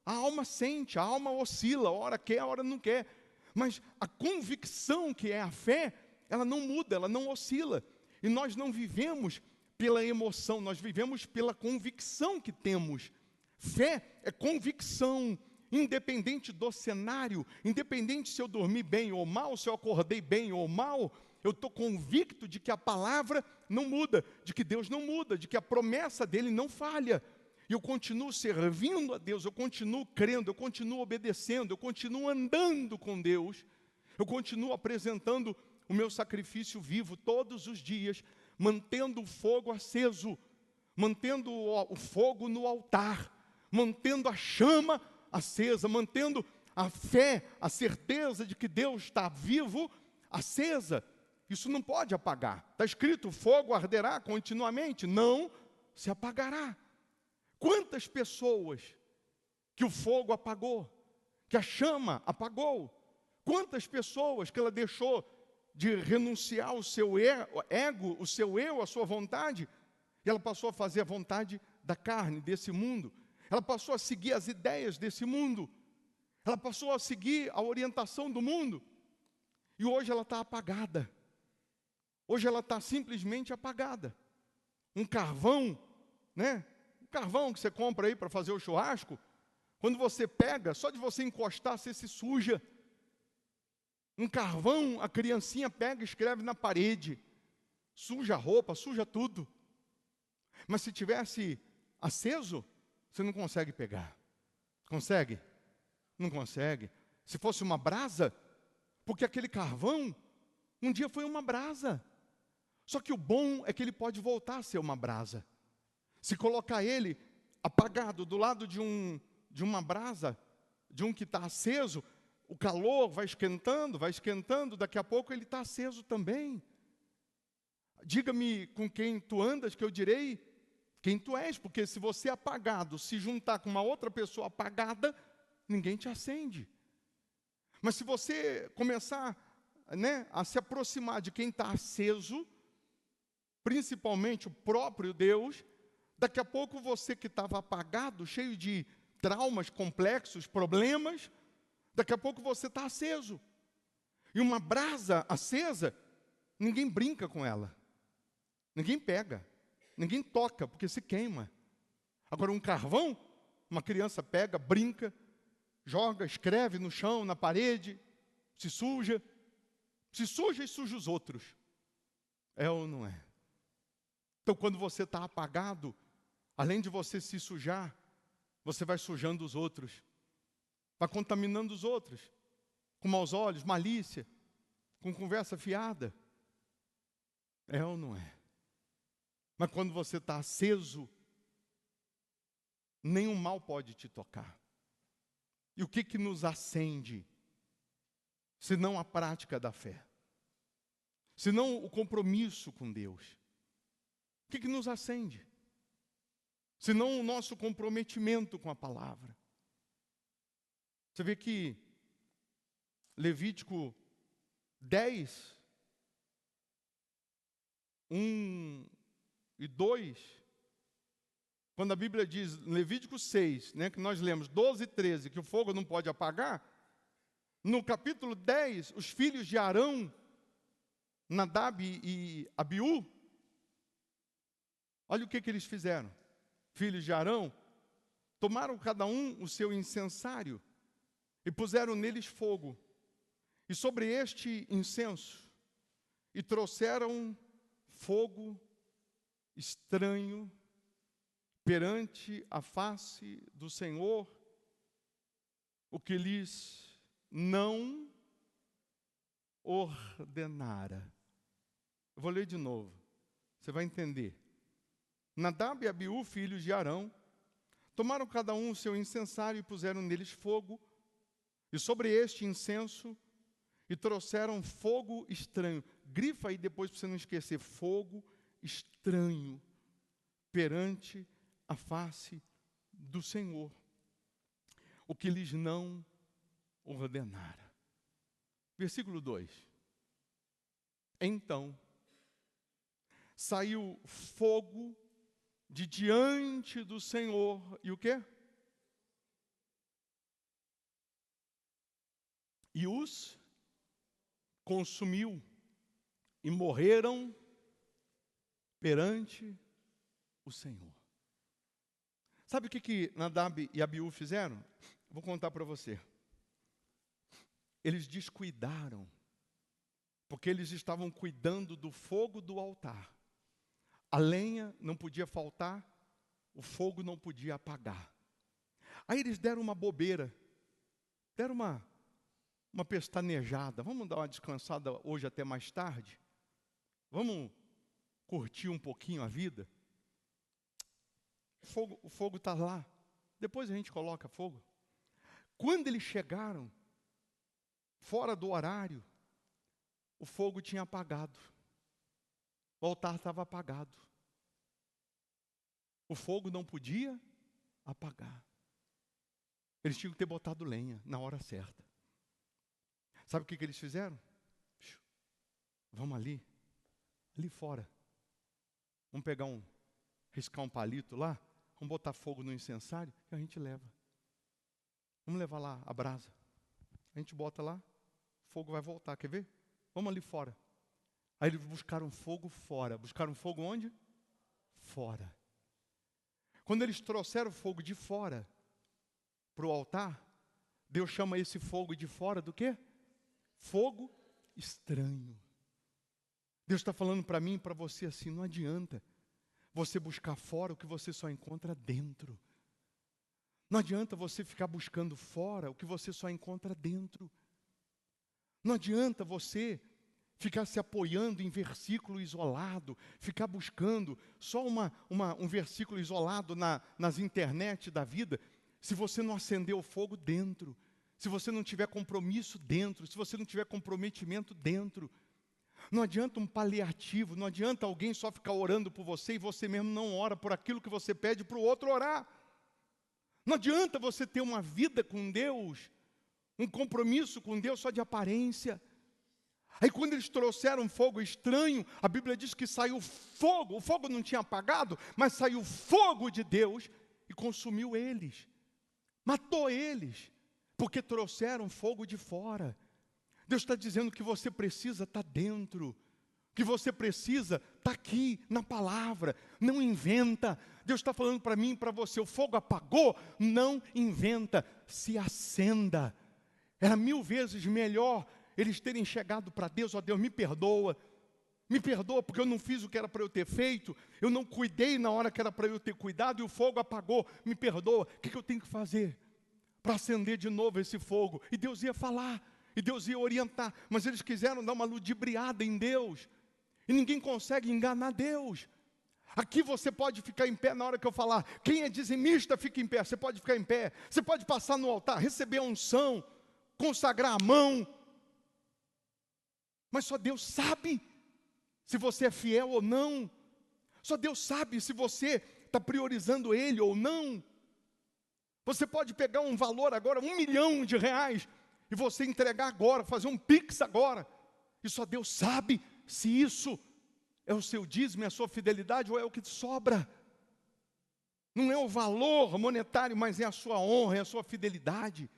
A alma sente, a alma oscila, hora quer, hora não quer. Mas a convicção que é a fé, ela não muda, ela não oscila. E nós não vivemos pela emoção, nós vivemos pela convicção que temos. Fé é convicção, independente do cenário, independente se eu dormi bem ou mal, se eu acordei bem ou mal, eu estou convicto de que a palavra não muda, de que Deus não muda, de que a promessa dele não falha. E eu continuo servindo a Deus, eu continuo crendo, eu continuo obedecendo, eu continuo andando com Deus, eu continuo apresentando o meu sacrifício vivo todos os dias, mantendo o fogo aceso, mantendo o fogo no altar, mantendo a chama acesa, mantendo a fé, a certeza de que Deus está vivo, acesa. Isso não pode apagar. Está escrito, o fogo arderá continuamente, não se apagará. Quantas pessoas que o fogo apagou, que a chama apagou? Quantas pessoas que ela deixou de renunciar ao seu ego, o seu eu, a sua vontade, e ela passou a fazer a vontade da carne, desse mundo. Ela passou a seguir as ideias desse mundo. Ela passou a seguir a orientação do mundo. E hoje ela está apagada. Hoje ela está simplesmente apagada. Um carvão, né? Um carvão que você compra aí para fazer o churrasco, quando você pega, só de você encostar, você se suja. Um carvão, a criancinha pega e escreve na parede. Suja a roupa, suja tudo. Mas se tivesse aceso, você não consegue pegar. Consegue? Não consegue. Se fosse uma brasa, porque aquele carvão, um dia foi uma brasa. Só que o bom é que ele pode voltar a ser uma brasa. Se colocar ele apagado do lado de uma brasa, de um que está aceso, o calor vai esquentando, daqui a pouco ele está aceso também. Diga-me com quem tu andas, que eu direi quem tu és, porque se você apagado se juntar com uma outra pessoa apagada, ninguém te acende. Mas se você começar, né, a se aproximar de quem está aceso, principalmente o próprio Deus, daqui a pouco você que estava apagado, cheio de traumas complexos, problemas, daqui a pouco você está aceso. E uma brasa acesa, ninguém brinca com ela. Ninguém pega. Ninguém toca, porque se queima. Agora um carvão, uma criança pega, brinca, joga, escreve no chão, na parede, se suja. Se suja e suja os outros. É ou não é? Então, quando você está apagado, além de você se sujar, você vai sujando os outros. Vai contaminando os outros. Com maus olhos, malícia, com conversa fiada. É ou não é? Mas quando você está aceso, nenhum mal pode te tocar. E o que nos acende? Senão a prática da fé. Senão o compromisso com Deus. O que nos acende? Senão o nosso comprometimento com a palavra. Você vê que Levítico 10, 1 e 2, quando a Bíblia diz, Levítico 6, né, que nós lemos 12 e 13, que o fogo não pode apagar, no capítulo 10, os filhos de Arão, Nadab e Abiú, olha o que eles fizeram. Filhos de Arão, tomaram cada um o seu incensário e puseram neles fogo, e sobre este incenso, e trouxeram fogo estranho perante a face do Senhor, o que lhes não ordenara. Eu vou ler de novo, você vai entender. Nadab e Abiú, filhos de Arão, tomaram cada um o seu incensário e puseram neles fogo, e sobre este incenso, e trouxeram fogo estranho. Grifa aí depois para você não esquecer, fogo estranho, perante a face do Senhor, o que lhes não ordenara. Versículo 2. Então, saiu fogo de diante do Senhor, e o quê? E os consumiu, e morreram perante o Senhor. Sabe o que Nadab e Abiú fizeram? Vou contar para você. Eles descuidaram, porque eles estavam cuidando do fogo do altar. A lenha não podia faltar, o fogo não podia apagar. Aí eles deram uma bobeira, deram uma pestanejada. Vamos dar uma descansada hoje até mais tarde? Vamos curtir um pouquinho a vida? O fogo está lá. Depois a gente coloca fogo. Quando eles chegaram, fora do horário, o fogo tinha apagado. O altar estava apagado. O fogo não podia apagar. Eles tinham que ter botado lenha na hora certa. Sabe o que eles fizeram? Vamos ali fora. Vamos pegar riscar um palito lá, vamos botar fogo no incensário e a gente leva. Vamos levar lá a brasa. A gente bota lá, o fogo vai voltar, quer ver? Vamos ali fora. Aí eles buscaram fogo fora. Buscaram fogo onde? Fora. Quando eles trouxeram o fogo de fora para o altar, Deus chama esse fogo de fora do quê? Fogo estranho. Deus está falando para mim e para você assim, não adianta você buscar fora o que você só encontra dentro. Não adianta você ficar buscando fora o que você só encontra dentro. Não adianta você ficar se apoiando em versículo isolado, ficar buscando só um versículo isolado nas internet da vida, se você não acender o fogo dentro, se você não tiver compromisso dentro, se você não tiver comprometimento dentro. Não adianta um paliativo, não adianta alguém só ficar orando por você e você mesmo não ora por aquilo que você pede para o outro orar. Não adianta você ter uma vida com Deus, um compromisso com Deus só de aparência. Aí quando eles trouxeram fogo estranho, a Bíblia diz que saiu fogo, o fogo não tinha apagado, mas saiu fogo de Deus e consumiu eles, matou eles, porque trouxeram fogo de fora. Deus está dizendo que você precisa estar dentro, que você precisa estar aqui na palavra, não inventa. Deus está falando para mim e para você, o fogo apagou, não inventa, se acenda. Era 1000 vezes melhor eles terem chegado para Deus: ó Deus, me perdoa porque eu não fiz o que era para eu ter feito, eu não cuidei na hora que era para eu ter cuidado e o fogo apagou, me perdoa, o que eu tenho que fazer para acender de novo esse fogo? E Deus ia falar, e Deus ia orientar, mas eles quiseram dar uma ludibriada em Deus, e ninguém consegue enganar Deus. Aqui você pode ficar em pé na hora que eu falar: quem é dizimista fica em pé. Você pode ficar em pé, você pode passar no altar, receber a unção, consagrar a mão, mas só Deus sabe se você é fiel ou não. Só Deus sabe se você está priorizando Ele ou não. Você pode pegar um valor agora, R$1 milhão, e você entregar agora, fazer um pix agora, e só Deus sabe se isso é o seu dízimo, é a sua fidelidade, ou é o que sobra. Não é o valor monetário, mas é a sua honra, é a sua fidelidade,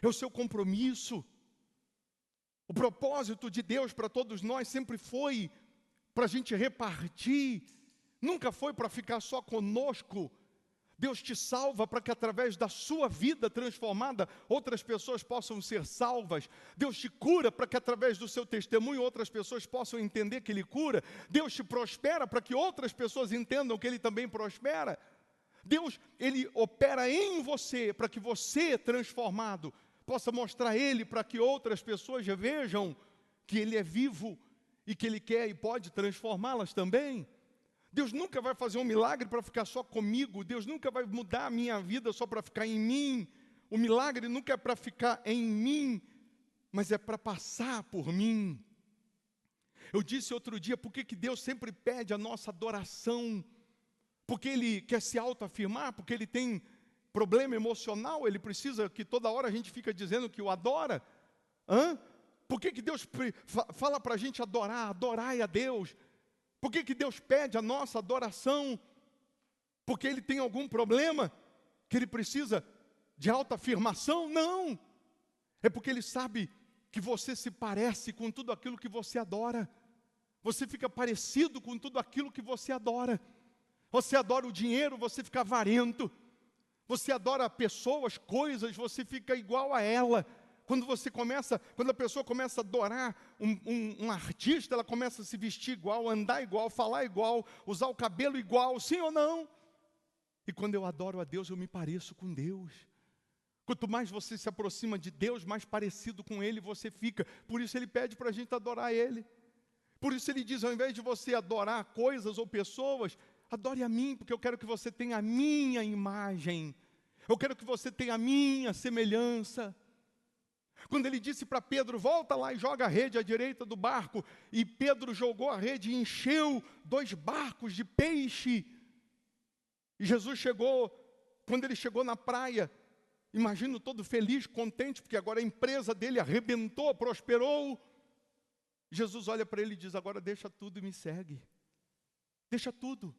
é o seu compromisso. O propósito de Deus para todos nós sempre foi para a gente repartir, nunca foi para ficar só conosco. Deus te salva para que através da sua vida transformada, outras pessoas possam ser salvas. Deus te cura para que através do seu testemunho outras pessoas possam entender que Ele cura. Deus te prospera para que outras pessoas entendam que Ele também prospera. Deus, Ele opera em você para que você, transformado, possa mostrar Ele para que outras pessoas vejam que Ele é vivo e que Ele quer e pode transformá-las também. Deus nunca vai fazer um milagre para ficar só comigo. Deus nunca vai mudar a minha vida só para ficar em mim. O milagre nunca é para ficar em mim, mas é para passar por mim. Eu disse outro dia, por que Deus sempre pede a nossa adoração? Porque Ele quer se autoafirmar? Porque Ele tem problema emocional? Ele precisa que toda hora a gente fica dizendo que o adora? Por que Deus fala para a gente adorai a Deus? Por que Deus pede a nossa adoração? Porque Ele tem algum problema? Que Ele precisa de autoafirmação? Não! É porque Ele sabe que você se parece com tudo aquilo que você adora. Você fica parecido com tudo aquilo que você adora. Você adora o dinheiro, você fica avarento. Você adora pessoas, coisas, você fica igual a ela. Quando a pessoa começa a adorar um artista, ela começa a se vestir igual, andar igual, falar igual, usar o cabelo igual, sim ou não? E quando eu adoro a Deus, eu me pareço com Deus. Quanto mais você se aproxima de Deus, mais parecido com Ele você fica. Por isso Ele pede para a gente adorar Ele. Por isso Ele diz, ao invés de você adorar coisas ou pessoas, adore a mim, porque eu quero que você tenha a minha imagem. Eu quero que você tenha a minha semelhança. Quando Ele disse para Pedro, volta lá e joga a rede à direita do barco, e Pedro jogou a rede e encheu 2 barcos de peixe. E Jesus chegou, quando Ele chegou na praia, imagino todo feliz, contente, porque agora a empresa dele arrebentou, prosperou. Jesus olha para ele e diz, agora deixa tudo e me segue. Deixa tudo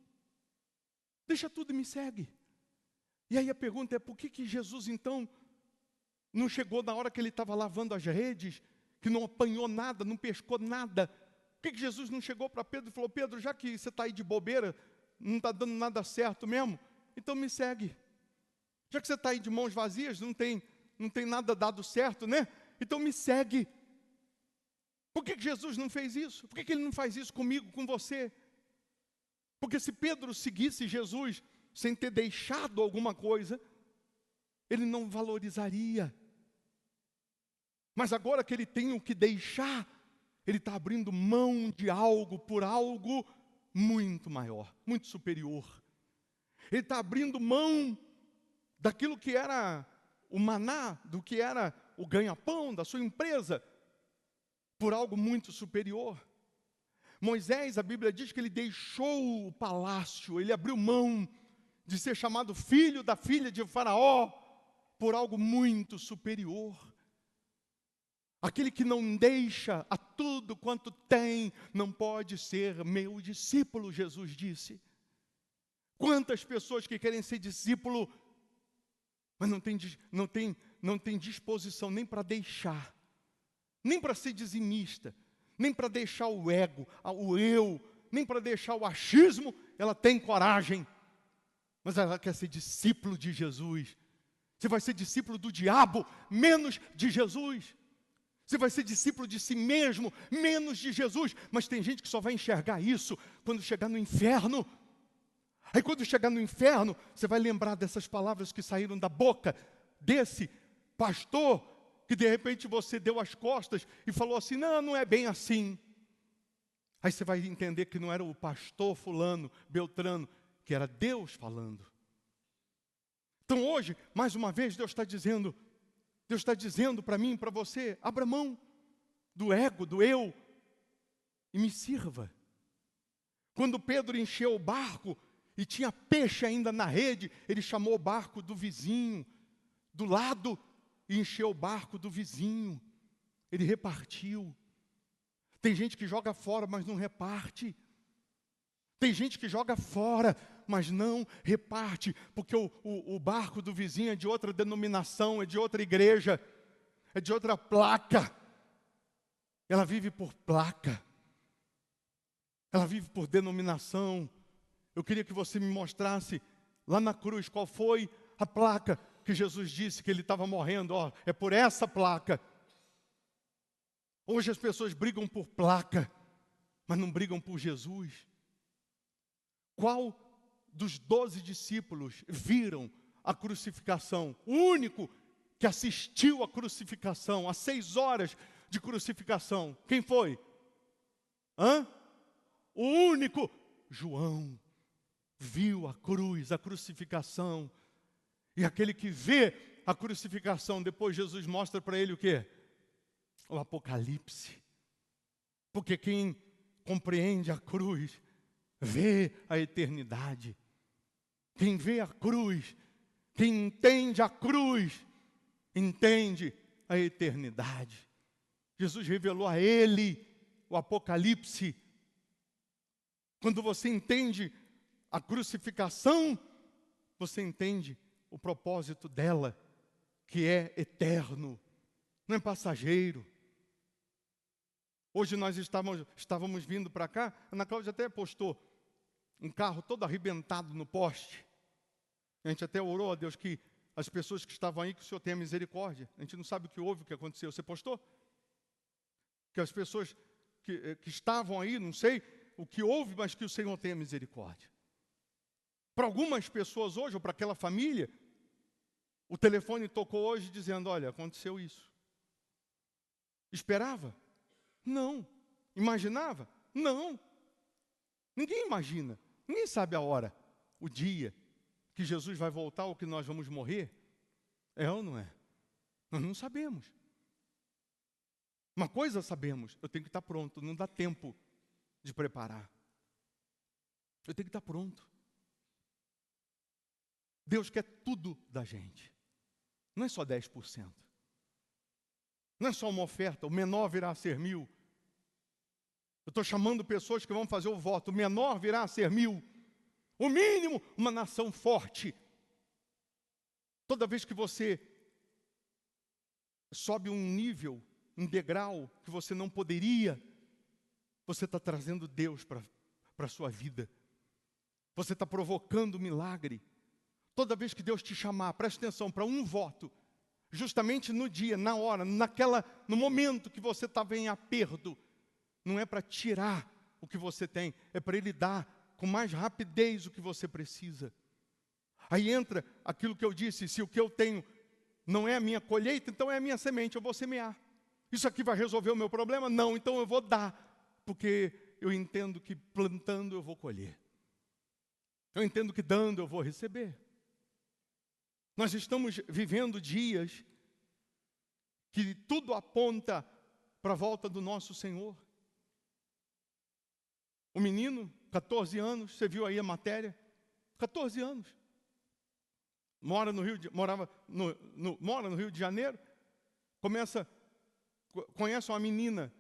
e me segue. E aí a pergunta é, por que Jesus então não chegou na hora que ele estava lavando as redes, que não apanhou nada, não pescou nada? Por que Jesus não chegou para Pedro e falou, Pedro, já que você está aí de bobeira, não está dando nada certo mesmo, então me segue. Já que você está aí de mãos vazias, não tem nada dado certo, né? Então me segue. Por que Jesus não fez isso? Por que Ele não faz isso comigo, com você? Porque se Pedro seguisse Jesus sem ter deixado alguma coisa, ele não valorizaria. Mas agora que ele tem o que deixar, ele está abrindo mão de algo por algo muito maior, muito superior. Ele está abrindo mão daquilo que era o maná, do que era o ganha-pão da sua empresa, por algo muito superior. Moisés, a Bíblia diz que ele deixou o palácio, ele abriu mão de ser chamado filho da filha de Faraó, por algo muito superior. Aquele que não deixa a tudo quanto tem, não pode ser meu discípulo, Jesus disse. Quantas pessoas que querem ser discípulo, mas não tem disposição nem para deixar, nem para ser dizimista, nem para deixar o ego, o eu, nem para deixar o achismo. Ela tem coragem, mas ela quer ser discípulo de Jesus. Você vai ser discípulo do diabo, menos de Jesus. Você vai ser discípulo de si mesmo, menos de Jesus. Mas tem gente que só vai enxergar isso quando chegar no inferno. Aí quando chegar no inferno, você vai lembrar dessas palavras que saíram da boca desse pastor, que de repente você deu as costas e falou assim, não, não é bem assim. Aí você vai entender que não era o pastor fulano, Beltrano, que era Deus falando. Então hoje, mais uma vez, Deus está dizendo para mim, para você, abra mão do ego, do eu, e me sirva. Quando Pedro encheu o barco, e tinha peixe ainda na rede, ele chamou o barco do vizinho, do lado, e encheu o barco do vizinho. Ele repartiu. Tem gente que joga fora, mas não reparte. Tem gente que joga fora, mas não reparte, porque o barco do vizinho é de outra denominação, é de outra igreja, é de outra placa. Ela vive por placa. Ela vive por denominação. Eu queria que você me mostrasse lá na cruz qual foi a placa que Jesus disse que ele estava morrendo. Ó, é por essa placa. Hoje as pessoas brigam por placa, mas não brigam por Jesus. Qual dos 12 discípulos viram a crucificação? O único que assistiu à crucificação, às 6 horas de crucificação. Quem foi? O único, João, viu a cruz, a crucificação. E aquele que vê a crucificação, depois Jesus mostra para ele o quê? O Apocalipse. Porque quem compreende a cruz, vê a eternidade. Quem vê a cruz, quem entende a cruz, entende a eternidade. Jesus revelou a ele o Apocalipse. Quando você entende a crucificação, você entende o propósito dela, que é eterno, não é passageiro. Hoje nós estávamos vindo para cá, a Ana Cláudia até postou um carro todo arrebentado no poste. A gente até orou a Deus que as pessoas que estavam aí, que o Senhor tenha misericórdia. A gente não sabe o que houve, o que aconteceu. Você postou? Que as pessoas que estavam aí, não sei o que houve, mas que o Senhor tenha misericórdia. Para algumas pessoas hoje, ou para aquela família, o telefone tocou hoje dizendo, olha, aconteceu isso. Esperava? Não. Imaginava? Não. Ninguém imagina. Ninguém sabe a hora, o dia que Jesus vai voltar ou que nós vamos morrer. É ou não é? Nós não sabemos. Uma coisa sabemos, eu tenho que estar pronto, não dá tempo de preparar. Eu tenho que estar pronto. Deus quer tudo da gente. Não é só 10%. Não é só uma oferta, o menor virá a ser 1000. Eu estou chamando pessoas que vão fazer o voto, o menor virá a ser 1000. O mínimo, uma nação forte. Toda vez que você sobe um nível, um degrau que você não poderia, você está trazendo Deus para a sua vida. Você está provocando milagre. Toda vez que Deus te chamar, preste atenção, para um voto, justamente no dia, na hora, no momento que você estava em aperto, não é para tirar o que você tem, é para Ele dar com mais rapidez o que você precisa. Aí entra aquilo que eu disse, se o que eu tenho não é a minha colheita, então é a minha semente, eu vou semear. Isso aqui vai resolver o meu problema? Não, então eu vou dar, porque eu entendo que plantando eu vou colher. Eu entendo que dando eu vou receber. Nós estamos vivendo dias que tudo aponta para a volta do nosso Senhor. O menino, 14 anos, você viu aí a matéria? 14 anos. Mora no Rio de Janeiro. Conhece uma menina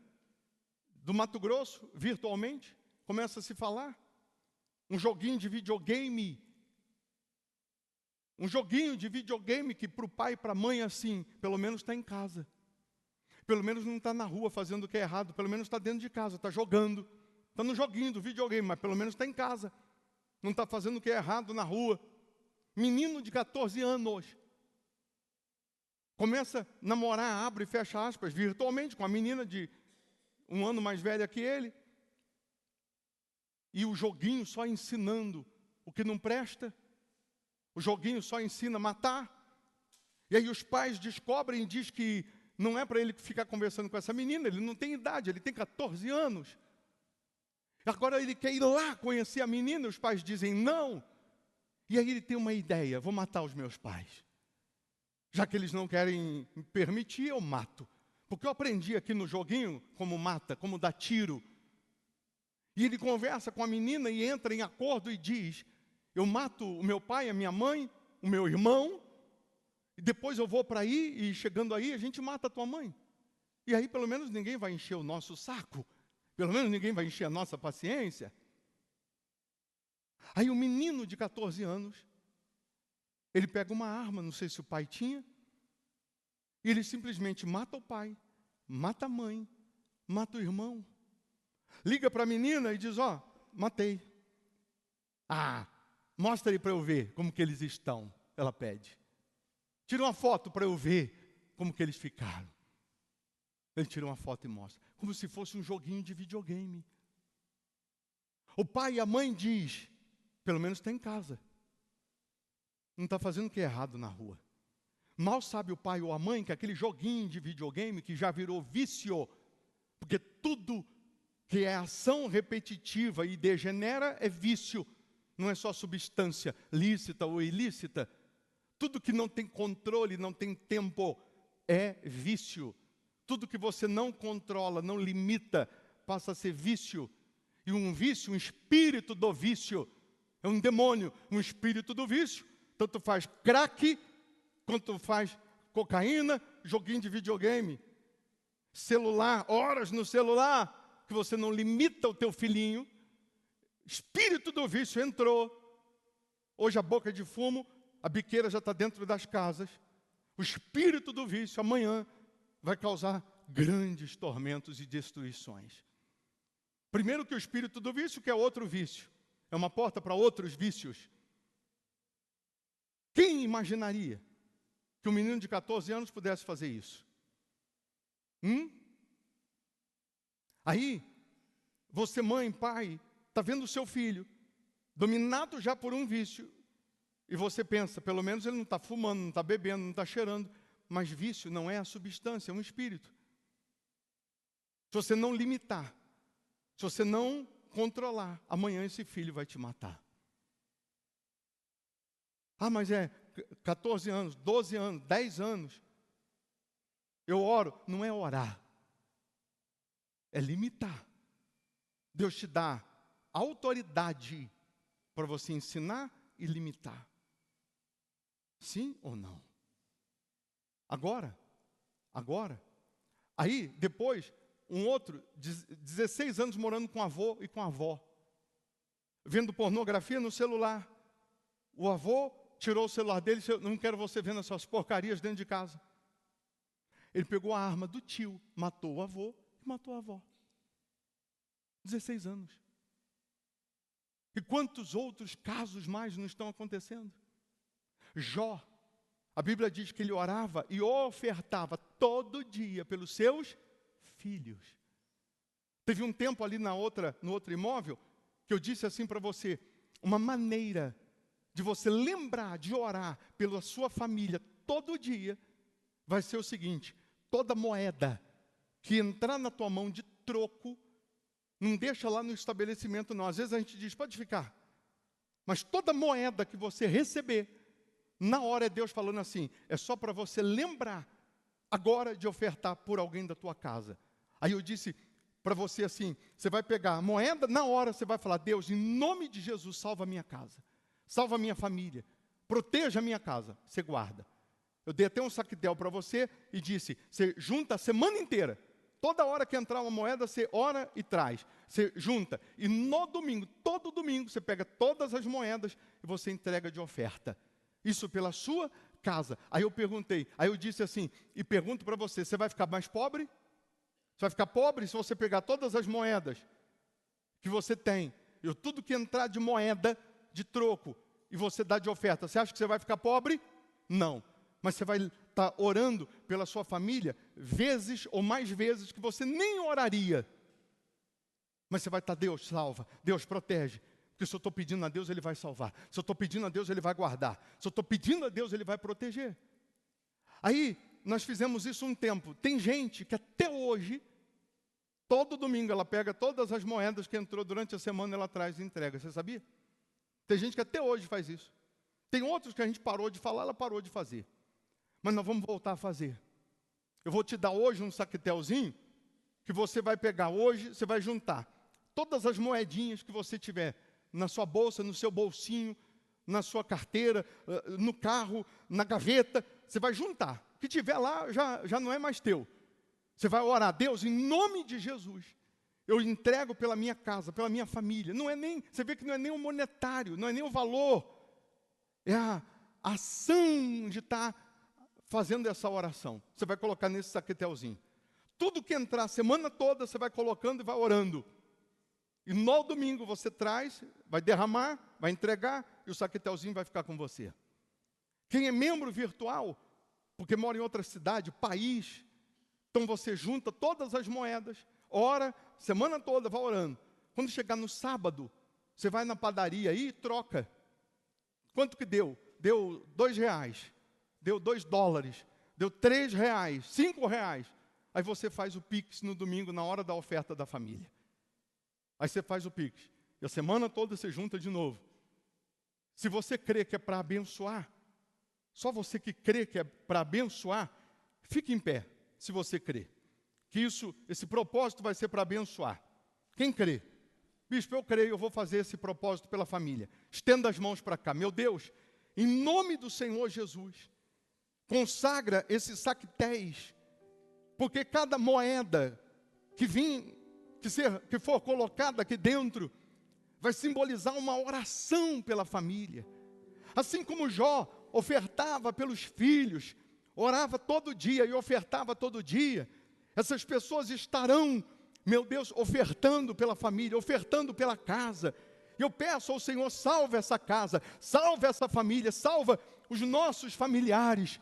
do Mato Grosso, virtualmente. Começa a se falar. Um joguinho de videogame. Um joguinho de videogame que para o pai e para a mãe, assim, pelo menos está em casa. Pelo menos não está na rua fazendo o que é errado. Pelo menos está dentro de casa, está jogando. Está no joguinho do videogame, mas pelo menos está em casa. Não está fazendo o que é errado na rua. Menino de 14 anos. Começa a namorar, abre e fecha aspas, virtualmente, com a menina de 1 ano mais velha que ele. E o joguinho só ensinando o que não presta. O joguinho só ensina a matar. E aí os pais descobrem e dizem que não é para ele ficar conversando com essa menina, ele não tem idade, ele tem 14 anos. Agora ele quer ir lá conhecer a menina, os pais dizem não. E aí ele tem uma ideia, vou matar os meus pais. Já que eles não querem me permitir, eu mato. Porque eu aprendi aqui no joguinho como mata, como dá tiro. E ele conversa com a menina e entra em acordo e diz, eu mato o meu pai, a minha mãe, o meu irmão, e depois eu vou para aí, e chegando aí a gente mata a tua mãe. E aí pelo menos ninguém vai encher o nosso saco. Pelo menos ninguém vai encher a nossa paciência. Aí o menino de 14 anos, ele pega uma arma, não sei se o pai tinha, e ele simplesmente mata o pai, mata a mãe, mata o irmão. Liga para a menina e diz, ó, matei. Ah, mostra aí para eu ver como que eles estão, ela pede. Tira uma foto para eu ver como que eles ficaram. Ele tira uma foto e mostra, como se fosse um joguinho de videogame. O pai e a mãe diz, pelo menos está em casa. Não está fazendo o que é errado na rua. Mal sabe o pai ou a mãe que aquele joguinho de videogame que já virou vício, porque tudo que é ação repetitiva e degenera é vício, não é só substância lícita ou ilícita. Tudo que não tem controle, não tem tempo, é vício. Tudo que você não controla, não limita, passa a ser vício. E um vício, um espírito do vício, é um demônio, um espírito do vício. Tanto faz crack, quanto faz cocaína, joguinho de videogame. Celular, horas no celular, que você não limita o teu filhinho. Espírito do vício entrou. Hoje a boca de fumo, a biqueira já está dentro das casas. O espírito do vício, amanhã, vai causar grandes tormentos e destruições. Primeiro que o espírito do vício, que é outro vício. É uma porta para outros vícios. Quem imaginaria que um menino de 14 anos pudesse fazer isso? Aí, você mãe, pai, está vendo o seu filho dominado já por um vício. E você pensa, pelo menos ele não está fumando, não está bebendo, não está cheirando. Mas vício não é a substância, é um espírito. Se você não limitar, se você não controlar, amanhã esse filho vai te matar. Ah, mas é 14 anos, 12 anos, 10 anos. Eu oro. Não é orar. É limitar. Deus te dá autoridade para você ensinar e limitar. Sim ou não? Agora. Aí, depois, um outro, 16 anos morando com o avô e com a avó. Vendo pornografia no celular. O avô tirou o celular dele e disse, não quero você vendo essas porcarias dentro de casa. Ele pegou a arma do tio, matou o avô e matou a avó. 16 anos. E quantos outros casos mais não estão acontecendo? Jó, a Bíblia diz que ele orava e ofertava todo dia pelos seus filhos. Teve um tempo ali no outro imóvel, que eu disse assim para você, uma maneira de você lembrar de orar pela sua família todo dia, vai ser o seguinte, toda moeda que entrar na tua mão de troco, não deixa lá no estabelecimento não. Às vezes a gente diz, pode ficar. Mas toda moeda que você receber, na hora é Deus falando assim, é só para você lembrar agora de ofertar por alguém da tua casa. Aí eu disse para você assim, você vai pegar a moeda, na hora você vai falar, Deus, em nome de Jesus, salva a minha casa. Salva a minha família. Proteja a minha casa. Você guarda. Eu dei até um saquetel para você e disse, você junta a semana inteira. Toda hora que entrar uma moeda, você ora e traz. Você junta. E no domingo, todo domingo, você pega todas as moedas e você entrega de oferta. Isso pela sua casa. Aí eu perguntei, aí eu disse assim, e pergunto para você, você vai ficar mais pobre? Você vai ficar pobre se você pegar todas as moedas que você tem, e tudo que entrar de moeda, de troco, e você dá de oferta. Você acha que você vai ficar pobre? Não. Mas você vai estar orando pela sua família vezes ou mais vezes que você nem oraria. Mas você vai estar, Deus salva, Deus protege. Porque se eu estou pedindo a Deus, Ele vai salvar. Se eu estou pedindo a Deus, Ele vai guardar. Se eu estou pedindo a Deus, Ele vai proteger. Aí, nós fizemos isso um tempo. Tem gente que até hoje, todo domingo, ela pega todas as moedas que entrou durante a semana, ela traz e entrega. Você sabia? Tem gente que até hoje faz isso. Tem outros que a gente parou de falar, ela parou de fazer. Mas nós vamos voltar a fazer. Eu vou te dar hoje um saquetelzinho, que você vai pegar hoje, você vai juntar todas as moedinhas que você tiver na sua bolsa, no seu bolsinho, na sua carteira, no carro, na gaveta, você vai juntar. O que tiver lá já não é mais teu. Você vai orar, Deus, em nome de Jesus, eu entrego pela minha casa, pela minha família. Não é nem, você vê que não é nem o monetário, não é nem o valor. É a ação de estar fazendo essa oração. Você vai colocar nesse saquetelzinho. Tudo que entrar a semana toda, você vai colocando e vai orando. E no domingo você traz, vai derramar, vai entregar, e o saquetelzinho vai ficar com você. Quem é membro virtual, porque mora em outra cidade, país, então você junta todas as moedas, ora, semana toda, vai orando. Quando chegar no sábado, você vai na padaria aí e troca. Quanto que deu? Deu R$2, deu $2, deu R$3, R$5. Aí você faz o Pix no domingo, na hora da oferta da família. Aí você faz o Pix. E a semana toda você junta de novo. Se você crê que é para abençoar, só você que crê que é para abençoar, fique em pé, se você crê. Que esse propósito vai ser para abençoar. Quem crê? Bispo, eu creio, eu vou fazer esse propósito pela família. Estenda as mãos para cá. Meu Deus, em nome do Senhor Jesus, consagra esses saquetéis, porque cada moeda que for colocada aqui dentro, vai simbolizar uma oração pela família. Assim como Jó ofertava pelos filhos, orava todo dia e ofertava todo dia, essas pessoas estarão, meu Deus, ofertando pela família, ofertando pela casa. E eu peço ao Senhor, salve essa casa, salve essa família, salva os nossos familiares,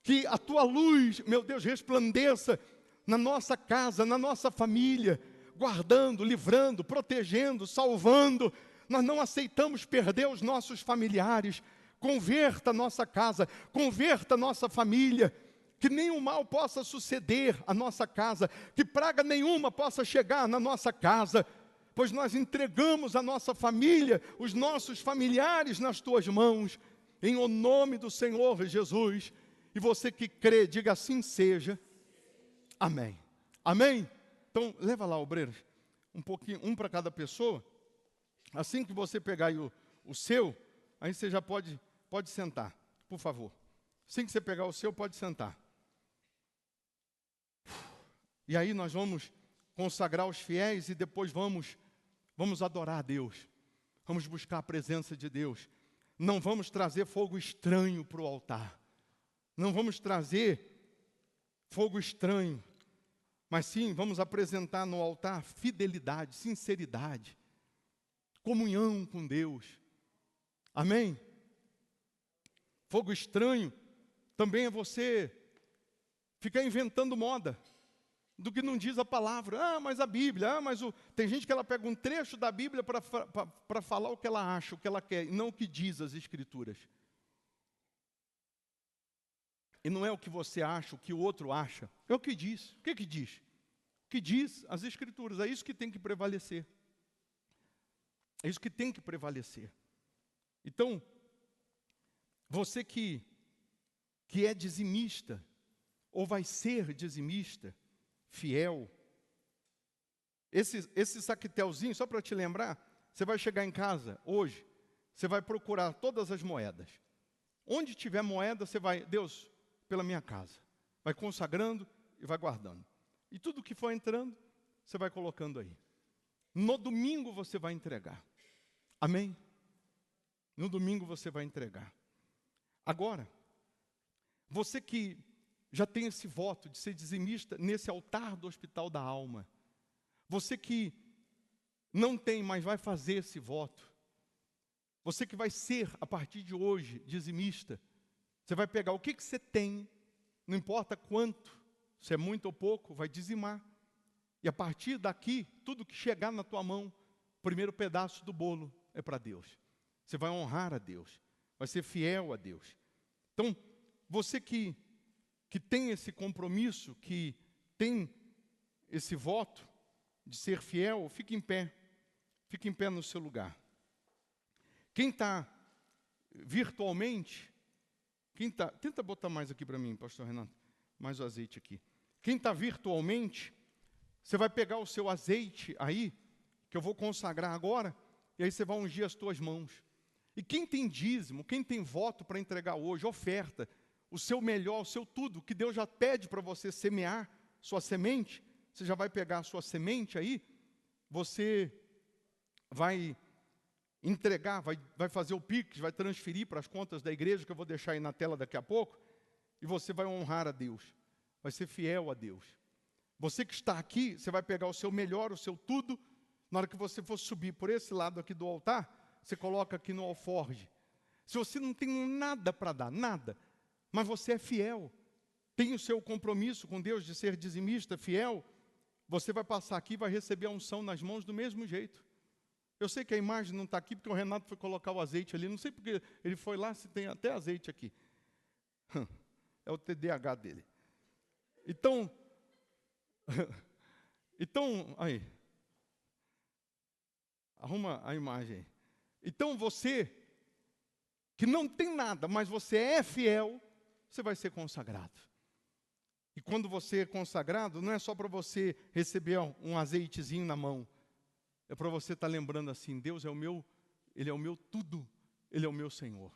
que a tua luz, meu Deus, resplandeça na nossa casa, na nossa família, guardando, livrando, protegendo, salvando. Nós não aceitamos perder os nossos familiares. Converta a nossa casa, converta a nossa família, que nenhum mal possa suceder à nossa casa, que praga nenhuma possa chegar na nossa casa, pois nós entregamos a nossa família, os nossos familiares nas tuas mãos, em o nome do Senhor Jesus. E você que crê, diga assim seja. Amém. Amém? Então, leva lá, obreiros, um pouquinho, um para cada pessoa. Assim que você pegar aí o seu, aí você já pode sentar, por favor. Assim que você pegar o seu, pode sentar. E aí nós vamos consagrar os fiéis e depois vamos adorar a Deus. Vamos buscar a presença de Deus. Não vamos trazer fogo estranho para o altar. Não vamos trazer fogo estranho. Mas sim, vamos apresentar no altar fidelidade, sinceridade, comunhão com Deus. Amém? Fogo estranho também é você ficar inventando moda do que não diz a palavra. Ah, mas a Bíblia, tem gente que ela pega um trecho da Bíblia para falar o que ela acha, o que ela quer, e não o que diz as Escrituras. E não é o que você acha, o que o outro acha, é o que diz. O que diz? O que diz as Escrituras, é isso que tem que prevalecer. É isso que tem que prevalecer. Então, você que é dizimista, ou vai ser dizimista, fiel, esse saquetelzinho, só para te lembrar, você vai chegar em casa hoje, você vai procurar todas as moedas. Onde tiver moeda, você vai, Deus, pela minha casa. Vai consagrando e vai guardando. E tudo que for entrando, você vai colocando aí. No domingo você vai entregar. Amém? No domingo você vai entregar. Agora, você que já tem esse voto de ser dizimista nesse altar do Hospital da Alma, você que não tem, mas vai fazer esse voto, você que vai ser, a partir de hoje, dizimista, você vai pegar o que você tem não importa quanto, se é muito ou pouco, vai dizimar. E a partir daqui, tudo que chegar na tua mão, o primeiro pedaço do bolo é para Deus. Você vai honrar a Deus, vai ser fiel a Deus. Então, você que tem esse compromisso, que tem esse voto de ser fiel, fique em pé no seu lugar. Quem está virtualmente, tenta botar mais aqui para mim, pastor Renato, mais o azeite aqui. Quem está virtualmente, você vai pegar o seu azeite aí, que eu vou consagrar agora, e aí você vai ungir as tuas mãos. E quem tem dízimo, quem tem voto para entregar hoje, oferta, o seu melhor, o seu tudo, que Deus já pede para você semear, sua semente, você já vai pegar a sua semente aí, você vai entregar, vai fazer o Pix, vai transferir para as contas da igreja, que eu vou deixar aí na tela daqui a pouco, e você vai honrar a Deus, vai ser fiel a Deus. Você que está aqui, você vai pegar o seu melhor, o seu tudo, na hora que você for subir por esse lado aqui do altar, você coloca aqui no alforje. Se você não tem nada para dar, nada, mas você é fiel, tem o seu compromisso com Deus de ser dizimista, fiel, você vai passar aqui e vai receber a unção nas mãos do mesmo jeito. Eu sei que a imagem não está aqui, porque o Renato foi colocar o azeite ali, não sei porque ele foi lá, se tem até azeite aqui. É o TDAH dele. Então, aí, arruma a imagem aí. Então você, que não tem nada, mas você é fiel, você vai ser consagrado. E quando você é consagrado, não é só para você receber um azeitezinho na mão, é para você estar lembrando assim, Deus é o meu, Ele é o meu tudo, Ele é o meu Senhor.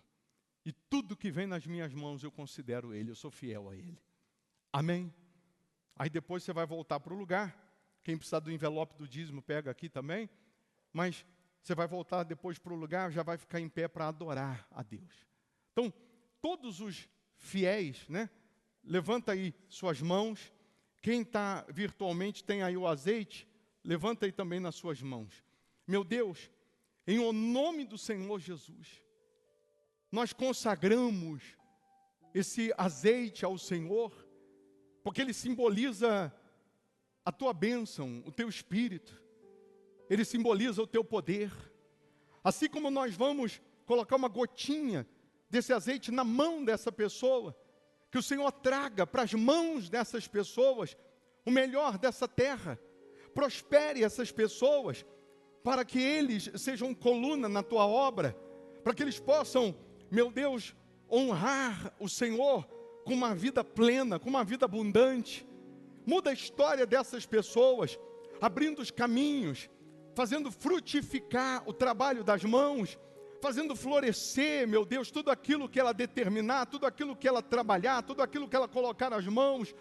E tudo que vem nas minhas mãos eu considero Ele, eu sou fiel a Ele. Amém? Aí depois você vai voltar para o lugar, quem precisar do envelope do dízimo pega aqui também, mas você vai voltar depois para o lugar, já vai ficar em pé para adorar a Deus. Então, todos os fiéis, né? Levanta aí suas mãos. Quem está virtualmente tem aí o azeite, levanta aí também nas suas mãos. Meu Deus, em o nome do Senhor Jesus, nós consagramos esse azeite ao Senhor, porque ele simboliza a tua bênção, o teu espírito. Ele simboliza o teu poder. Assim como nós vamos colocar uma gotinha desse azeite na mão dessa pessoa, que o Senhor traga para as mãos dessas pessoas o melhor dessa terra. Prospere essas pessoas, para que eles sejam coluna na tua obra, para que eles possam, meu Deus, honrar o Senhor com uma vida plena, com uma vida abundante. Muda a história dessas pessoas, abrindo os caminhos, fazendo frutificar o trabalho das mãos, fazendo florescer, meu Deus, tudo aquilo que ela determinar, tudo aquilo que ela trabalhar, tudo aquilo que ela colocar nas mãos,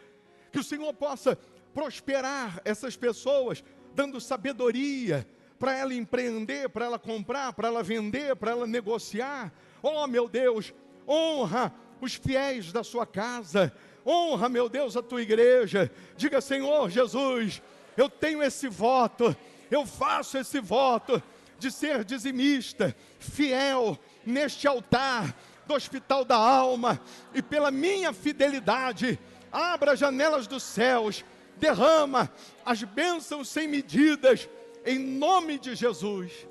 que o Senhor possa prosperar essas pessoas, dando sabedoria para ela empreender, para ela comprar, para ela vender, para ela negociar. Oh, meu Deus, honra os fiéis da sua casa, honra, meu Deus, a tua igreja. Diga, Senhor Jesus, eu tenho esse voto, eu faço esse voto de ser dizimista, fiel neste altar do Hospital da Alma, e pela minha fidelidade, abra as janelas dos céus, derrama as bênçãos sem medidas, em nome de Jesus.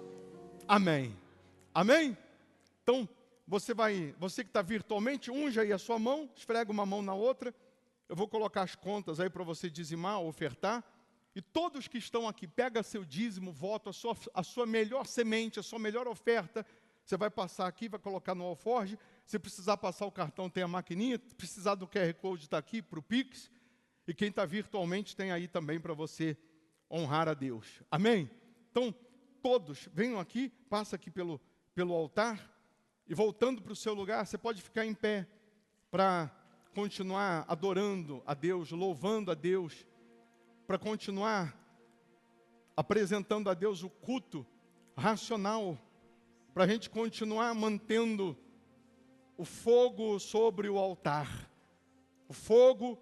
Amém. Amém? Então, você que está virtualmente, unja aí a sua mão, esfrega uma mão na outra. Eu vou colocar as contas aí para você dizimar, ofertar. E todos que estão aqui, pega seu dízimo, voto, a sua melhor semente, a sua melhor oferta. Você vai passar aqui, vai colocar no alforje. Se precisar passar o cartão, tem a maquininha. Se precisar do QR Code, está aqui para o Pix. E quem está virtualmente tem aí também para você honrar a Deus. Amém? Então, todos venham aqui, passa aqui pelo altar. E voltando para o seu lugar, você pode ficar em pé para continuar adorando a Deus, louvando a Deus, para continuar apresentando a Deus o culto racional, para a gente continuar mantendo o fogo sobre o altar. O fogo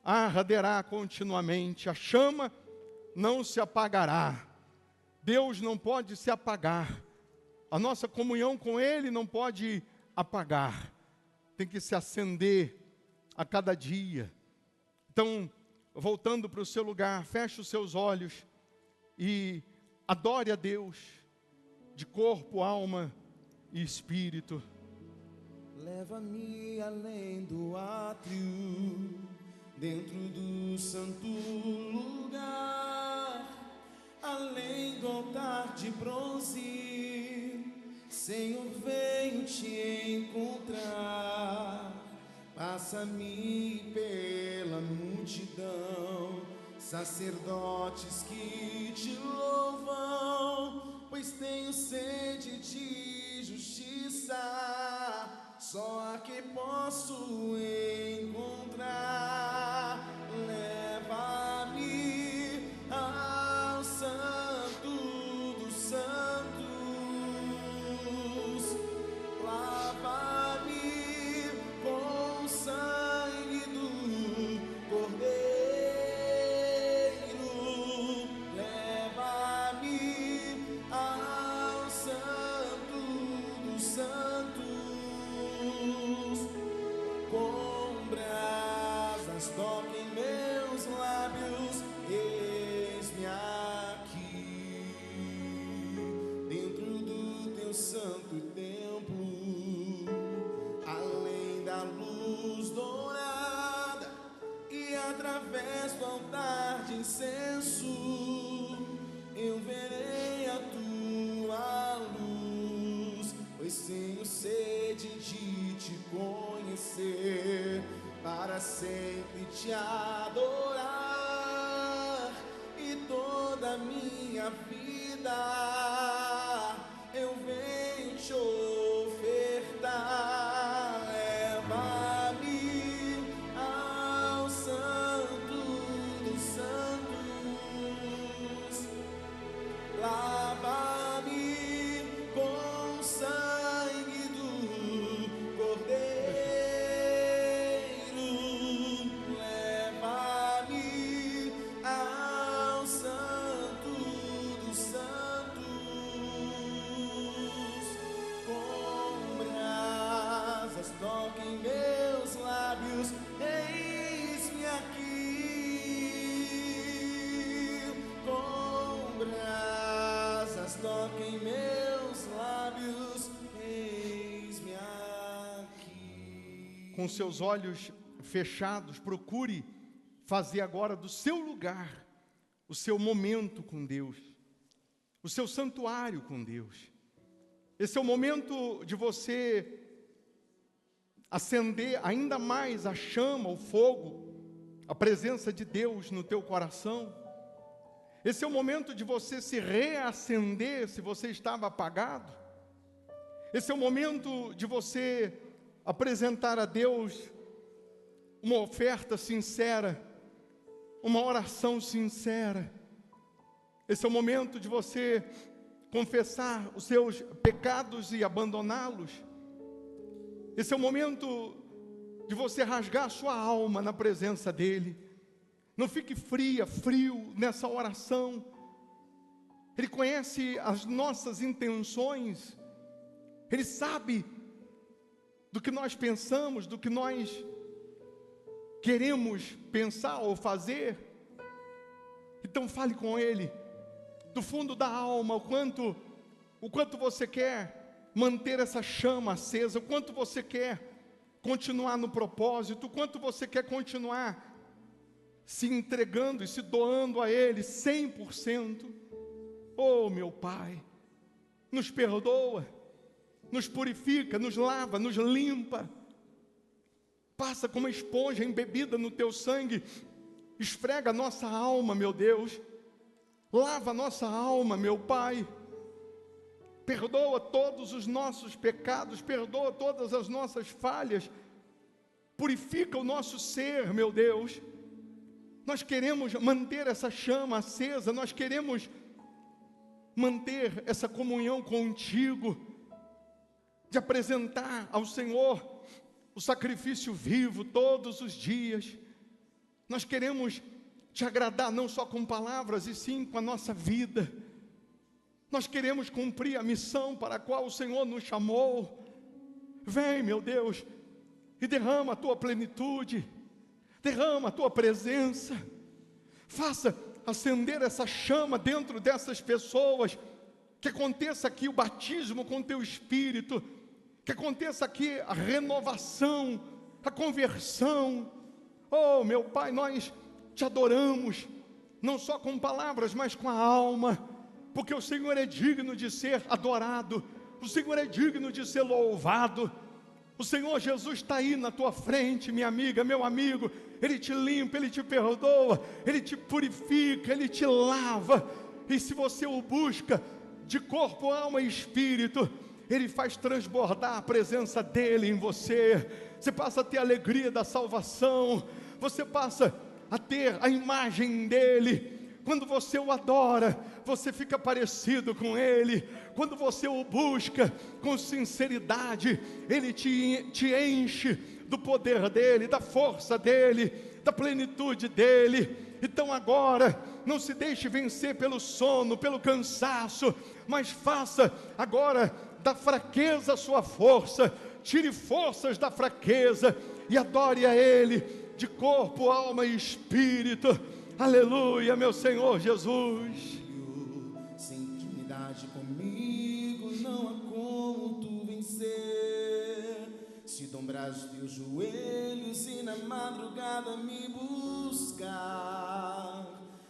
arderá continuamente, a chama não se apagará. Deus não pode se apagar. A nossa comunhão com Ele não pode apagar. Tem que se acender a cada dia. Então, voltando para o seu lugar, feche os seus olhos e adore a Deus de corpo, alma e espírito. Leva-me além do átrio, dentro do santo lugar, além do altar de bronze. Senhor, venho te encontrar. Passa-me pela multidão, sacerdotes que te louvam, pois tenho sede de justiça, só a que posso encontrar. Leva-me ao santo dos santos, lava-me com o sangue do Cordeiro, leva-me ao santo dos santos, com brasas toquem meus lábios, eis-me aqui, dentro do teu santo templo, além da luz dourada e através do altar de incenso, eu verei a tua luz, pois tenho sede de te conhecer, para sempre te adorar, e toda a minha vida eu venho te ofertar. Leva-me ao santo dos santos, lava-me com o sangue do Cordeiro, leva-me ao santo dos santos, com brasas toquem meus lábios, eis-me aqui, com brasas toquem meus lábios, eis-me aqui. Com seus olhos fechados, procure fazer agora do seu lugar o seu momento com Deus, o seu santuário com Deus. Esse é o momento de você acender ainda mais a chama, o fogo, a presença de Deus no teu coração. Esse é o momento de você se reacender se você estava apagado. Esse é o momento de você apresentar a Deus uma oferta sincera, uma oração sincera. Esse é o momento de você confessar os seus pecados e abandoná-los. Esse é o momento de você rasgar a sua alma na presença dEle. Não fique frio nessa oração. Ele conhece as nossas intenções. Ele sabe do que nós pensamos, do que nós queremos pensar ou fazer. Então fale com Ele, do fundo da alma, o quanto você quer manter essa chama acesa, o quanto você quer continuar no propósito, o quanto você quer continuar se entregando e se doando a Ele 100%. Oh, meu Pai, nos perdoa, nos purifica, nos lava, nos limpa. Passa como uma esponja embebida no Teu sangue, esfrega a nossa alma, meu Deus, lava a nossa alma, meu Pai. Perdoa todos os nossos pecados, perdoa todas as nossas falhas, purifica o nosso ser, meu Deus. Nós queremos manter essa chama acesa, nós queremos manter essa comunhão contigo, de apresentar ao Senhor o sacrifício vivo todos os dias. Nós queremos te agradar não só com palavras, e sim com a nossa vida. Nós queremos cumprir a missão para a qual o Senhor nos chamou. Vem, meu Deus, e derrama a tua plenitude, derrama a tua presença, faça acender essa chama dentro dessas pessoas, que aconteça aqui o batismo com teu Espírito, que aconteça aqui a renovação, a conversão. Oh, meu Pai, nós te adoramos, não só com palavras, mas com a alma, porque o Senhor é digno de ser adorado, o Senhor é digno de ser louvado. O Senhor Jesus está aí na tua frente, minha amiga, meu amigo. Ele te limpa, Ele te perdoa, Ele te purifica, Ele te lava. E se você o busca de corpo, alma e espírito, Ele faz transbordar a presença dEle em você. Você passa a ter a alegria da salvação, você passa a ter a imagem dEle. Quando você o adora, você fica parecido com Ele. Quando você o busca com sinceridade, Ele te enche do poder dEle, da força dEle, da plenitude dEle. Então agora, não se deixe vencer pelo sono, pelo cansaço, mas faça agora da fraqueza a sua força. Tire forças da fraqueza e adore a Ele de corpo, alma e espírito. Aleluia, meu Senhor Jesus. Sem intimidade comigo não há como tu vencer. Se dobrar os teus joelhos e na madrugada me buscar,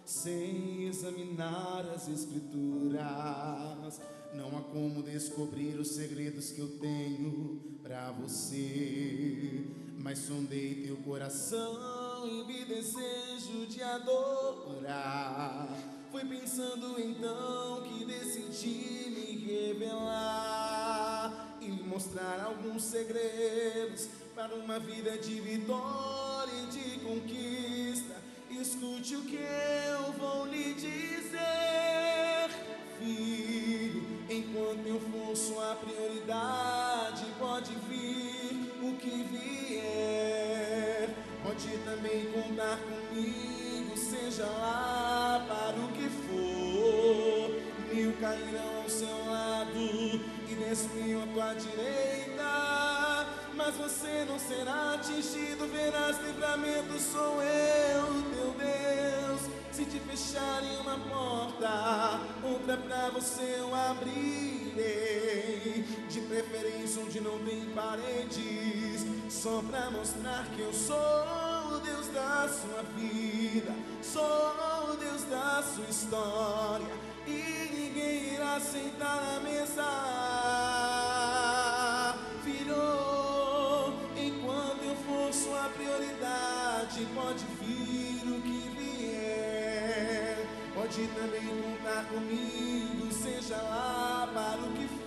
sem examinar as escrituras, não há como descobrir os segredos que eu tenho pra você. Mas sondei teu coração e vi desejo de adorar. Foi pensando então que decidi me revelar e mostrar alguns segredos para uma vida de vitória e de conquista. Escute o que eu vou lhe dizer, filho. Enquanto eu for sua prioridade, pode vir o que vier. Pode também contar comigo, seja lá para o que for. 1000 cairão ao seu lado e 10.000 à tua direita, mas você não será atingido. Verás livramento, sou eu, teu Deus. Se te fecharem uma porta, outra pra você eu abrirei. De preferência onde não tem paredes, só pra mostrar que eu sou o Deus da sua vida, sou o Deus da sua história, e ninguém irá sentar à mesa. Filho, enquanto eu for sua prioridade, pode vir o que vier. Pode também contar comigo, seja lá para o que for.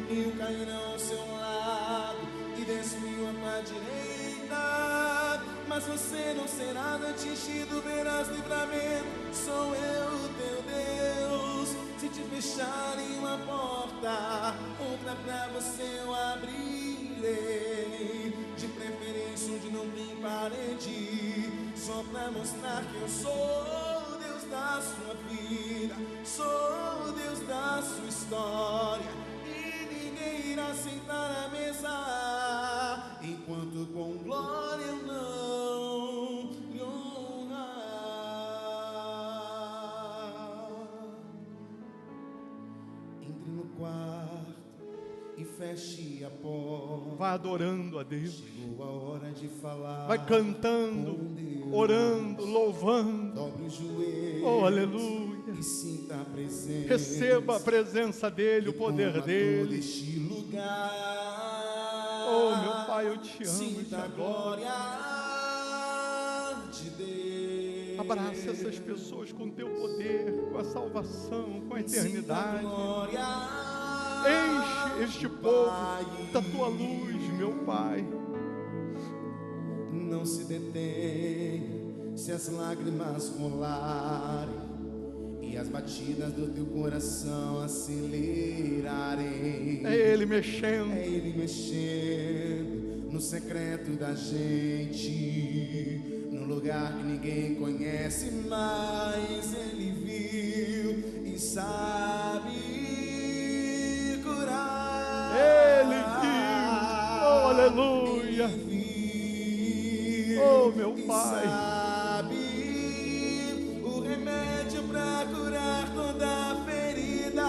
1000 cairão ao seu lado e 10.000 à tua direita, mas você não será atingido. Verás livramento, sou eu, teu Deus. Se te fecharem uma porta, outra pra você eu abrirei. De preferência onde não tem parede, só pra mostrar que eu sou o Deus da sua vida, sou o Deus da sua história, e ninguém irá sentar à mesa enquanto com glória eu não lhe honrar. Entre no quarto e feche a porta. Vai adorando a Deus. Chegou a hora de falar. Vai cantando, orando, louvando. Dobre os joelhos. Oh, aleluia. E sinta a presença. Receba a presença dele, o poder dele. Este lugar. Oh, meu Pai, eu te amo. Sinta a glória de Deus. Abraça essas pessoas com teu poder, com a salvação, com a eternidade. Enche este povo da tua luz, meu Pai. Não se detém se as lágrimas rolarem e as batidas do teu coração acelerarem. É Ele mexendo. É Ele mexendo no secreto da gente, no lugar que ninguém conhece, mas Ele viu e sabe curar. Ele viu. Oh, aleluia. Aleluia. Oh, meu Pai. Sabe o remédio para curar toda ferida.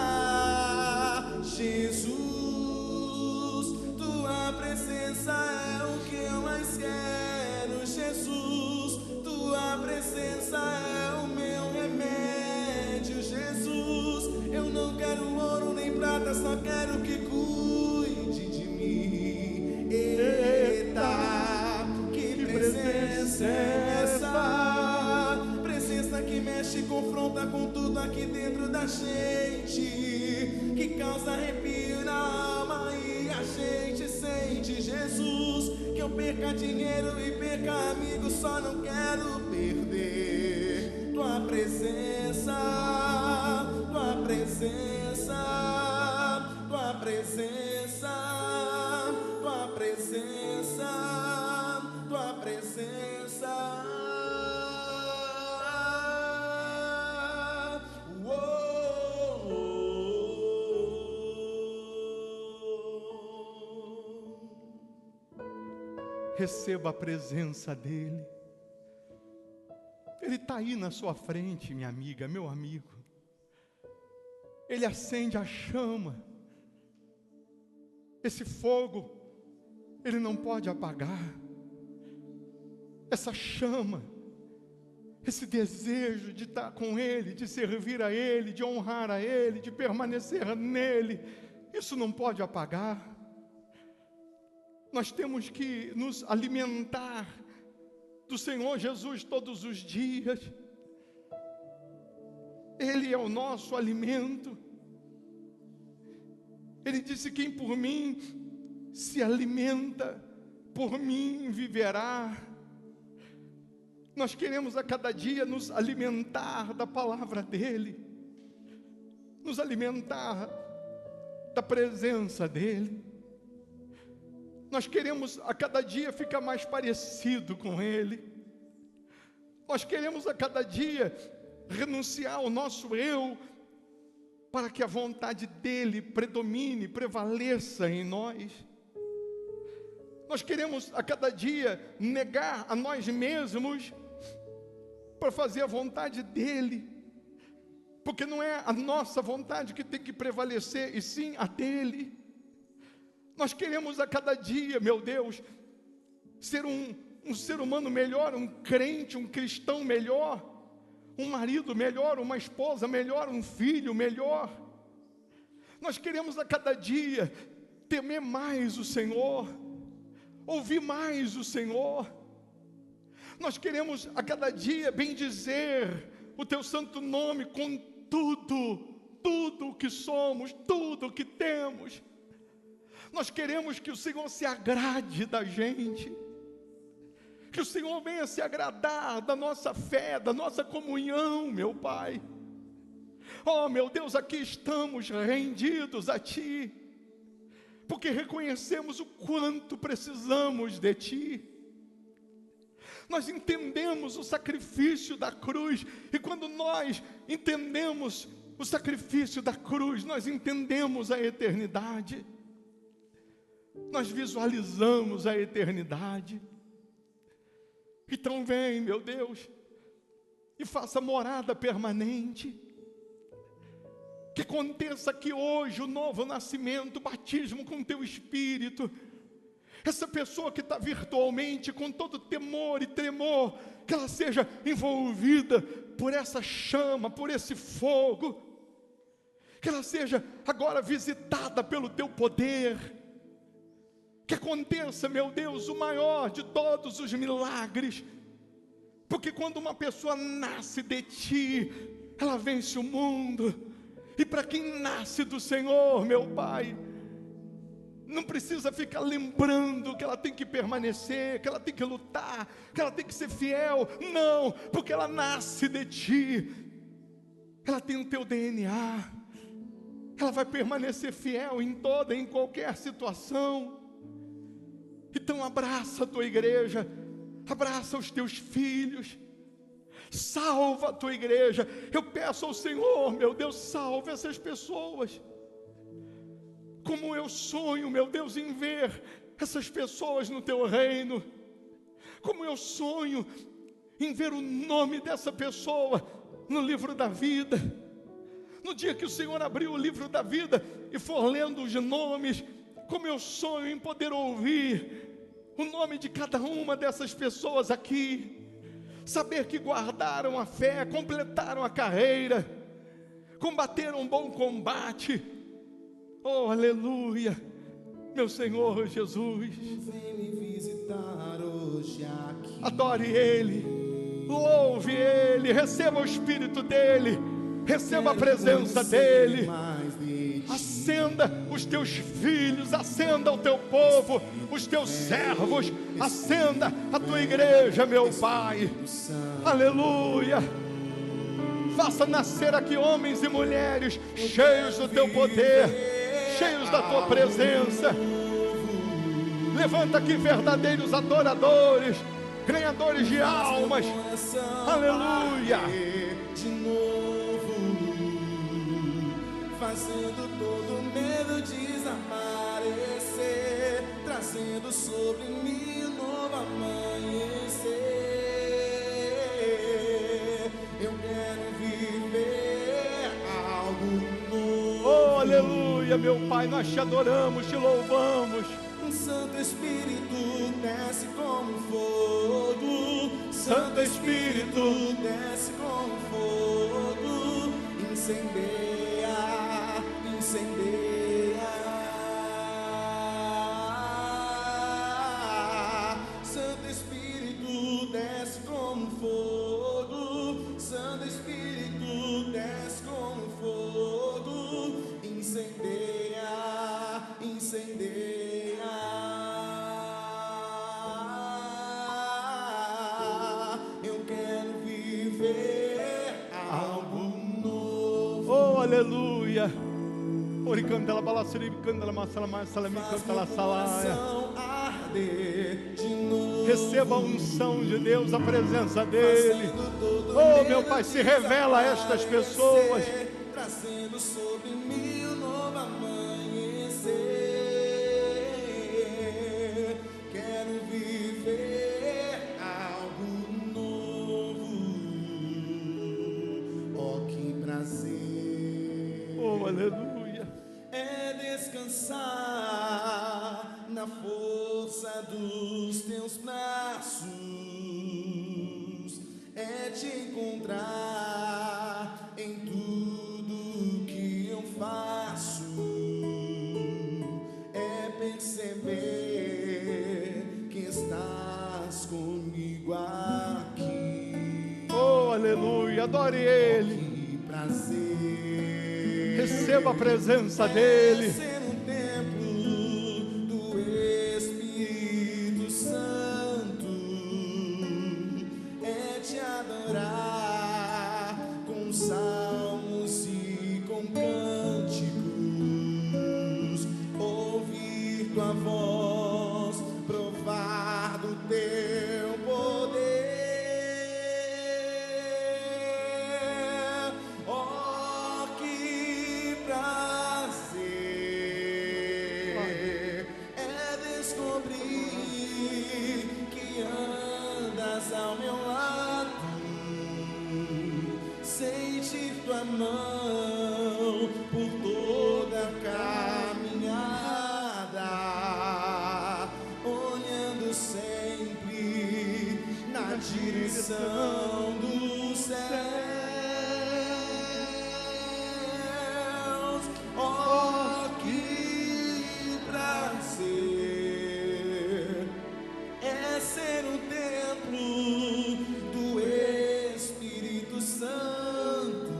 Jesus, tua presença é o que eu mais quero. Jesus, tua presença é o meu remédio. Jesus, eu não quero ouro nem prata, só quero que cuide de mim. Eita, que presença é essa? Presença que mexe e confronta com tudo aqui dentro da gente, que causa arrepio na alma e a gente sente. Jesus, que eu perca dinheiro e perca amigos, só não quero perder tua presença, tua presença, tua presença, tua presença, tua presença. Receba a presença dEle. Ele está aí na sua frente, minha amiga, meu amigo. Ele acende a chama. Esse fogo, Ele não pode apagar. Essa chama, esse desejo de estar com Ele, de servir a Ele, de honrar a Ele, de permanecer nele, isso não pode apagar. Nós temos que nos alimentar do Senhor Jesus todos os dias. Ele é o nosso alimento. Ele disse: quem por mim se alimenta, por mim viverá. Nós queremos a cada dia nos alimentar da palavra dEle, nos alimentar da presença dEle. Nós queremos a cada dia ficar mais parecido com Ele. Nós queremos a cada dia renunciar ao nosso eu, para que a vontade dEle predomine, prevaleça em nós. Nós queremos a cada dia negar a nós mesmos, para fazer a vontade dEle. Porque não é a nossa vontade que tem que prevalecer, e sim a dEle. Nós queremos a cada dia, meu Deus, ser um ser humano melhor, um crente, um cristão melhor, um marido melhor, uma esposa melhor, um filho melhor. Nós queremos a cada dia temer mais o Senhor, ouvir mais o Senhor. Nós queremos a cada dia bendizer o Teu santo nome com tudo o que somos, tudo o que temos. Nós queremos que o Senhor se agrade da gente, que o Senhor venha se agradar da nossa fé, da nossa comunhão, meu Pai. Oh, meu Deus, aqui estamos rendidos a Ti, porque reconhecemos o quanto precisamos de Ti. Nós entendemos o sacrifício da cruz, e quando nós entendemos o sacrifício da cruz, nós entendemos a eternidade. Nós visualizamos a eternidade. Então vem, meu Deus, e faça morada permanente. Que aconteça aqui hoje o novo nascimento, o batismo com Teu Espírito. Essa pessoa que está virtualmente, com todo temor e tremor, que ela seja envolvida por essa chama, por esse fogo. Que ela seja agora visitada pelo Teu poder. Que aconteça, meu Deus, o maior de todos os milagres. Porque quando uma pessoa nasce de Ti, ela vence o mundo. E para quem nasce do Senhor, meu Pai, não precisa ficar lembrando que ela tem que permanecer, que ela tem que lutar, que ela tem que ser fiel. Não, porque ela nasce de Ti. Ela tem o Teu DNA. Ela vai permanecer fiel em toda, em qualquer situação. Então abraça a Tua igreja, abraça os Teus filhos, salva a Tua igreja. Eu peço ao Senhor, meu Deus, salve essas pessoas. Como eu sonho, meu Deus, em ver essas pessoas no teu reino. Como eu sonho em ver o nome dessa pessoa no livro da vida. No dia que o Senhor abriu o livro da vida e for lendo os nomes, como eu sonho em poder ouvir o nome de cada uma dessas pessoas aqui. Saber que guardaram a fé, completaram a carreira, combateram um bom combate. Oh, aleluia, meu Senhor Jesus. Vem me visitar hoje aqui. Adore Ele, louve Ele, receba o Espírito dEle, receba a presença dEle. Acenda os teus filhos, acenda o teu povo, os teus servos, acenda a tua igreja, meu Pai. Aleluia. Faça nascer aqui homens e mulheres cheios do teu poder, cheios da tua presença. Levanta aqui verdadeiros adoradores, ganhadores de almas. Aleluia. De novo, fazendo todo medo desaparecer, trazendo sobre mim um novo amanhecer. Eu quero viver algo novo. Oh, aleluia, meu Pai, nós te adoramos, te louvamos. Santo Espírito desce como fogo, Santo Espírito desce como fogo, incendeia, incendeia. Santo Espírito desce como fogo, Santo Espírito desce como fogo, incendeia, incendeia. Aleluia. Ori canta la balassiri canta la masala masala mi canta la salaia. Receba a unção de Deus, a presença dele. Oh, meu Pai, se revela a estas pessoas. Trazendo sobre mim um novo amanhecer. Quero viver algo novo. Oh, que prazer. Oh, aleluia. É descansar na força dos teus braços, é te encontrar em tudo que eu faço, é perceber que estás comigo aqui. Oh, aleluia, adore Ele. Que prazer. Receba a presença dele. Ser um templo do Espírito Santo, é te adorar com salmos e com cânticos, ouvir tua voz, provar do teu poder. Ao meu lado, sentir tua mão por toda a caminhada, olhando sempre na direção dos céus. Oh, que prazer é ser um templo do Espírito Santo,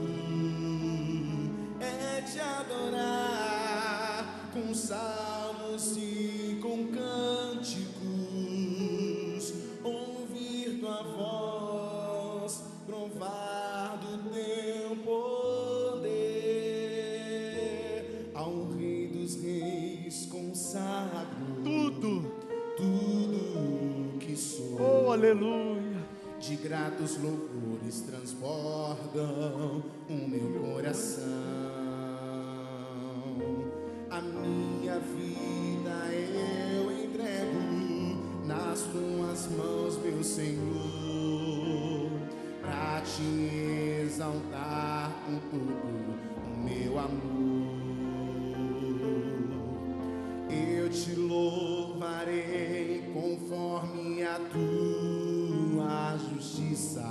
é te adorar com salmos e com cânticos, ouvir tua voz, provar do teu poder. Ao Rei dos Reis consagro tudo que sou. Oh, aleluia. De gratos louvores transbordam o meu coração. A minha vida eu entrego nas tuas mãos, meu Senhor, pra te exaltar com todo o meu amor. Eu te louvarei conforme a tua justiça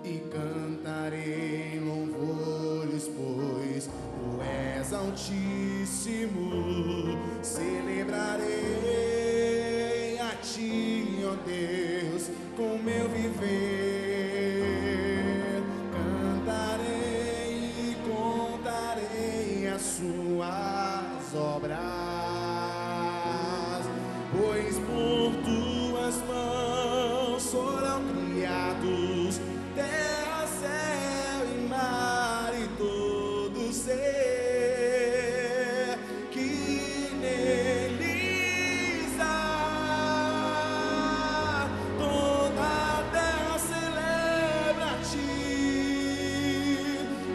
e cantarei louvores, pois tu és altíssimo. Celebrarei a ti, ó Deus, com meu viver. Cantarei e contarei as suas obras, pois por tuas mãos foram criados terra, céu e mar e todo ser que neles há. Toda a terra celebra a ti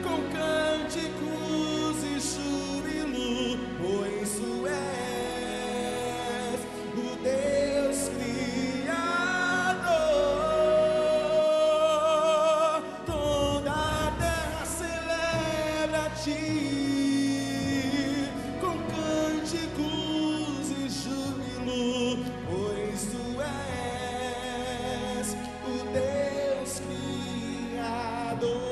com cânticos e júbilo, pois tu és o Deus Criador. Toda a terra celebra a ti com cânticos e júbilo, pois tu és o Deus Criador.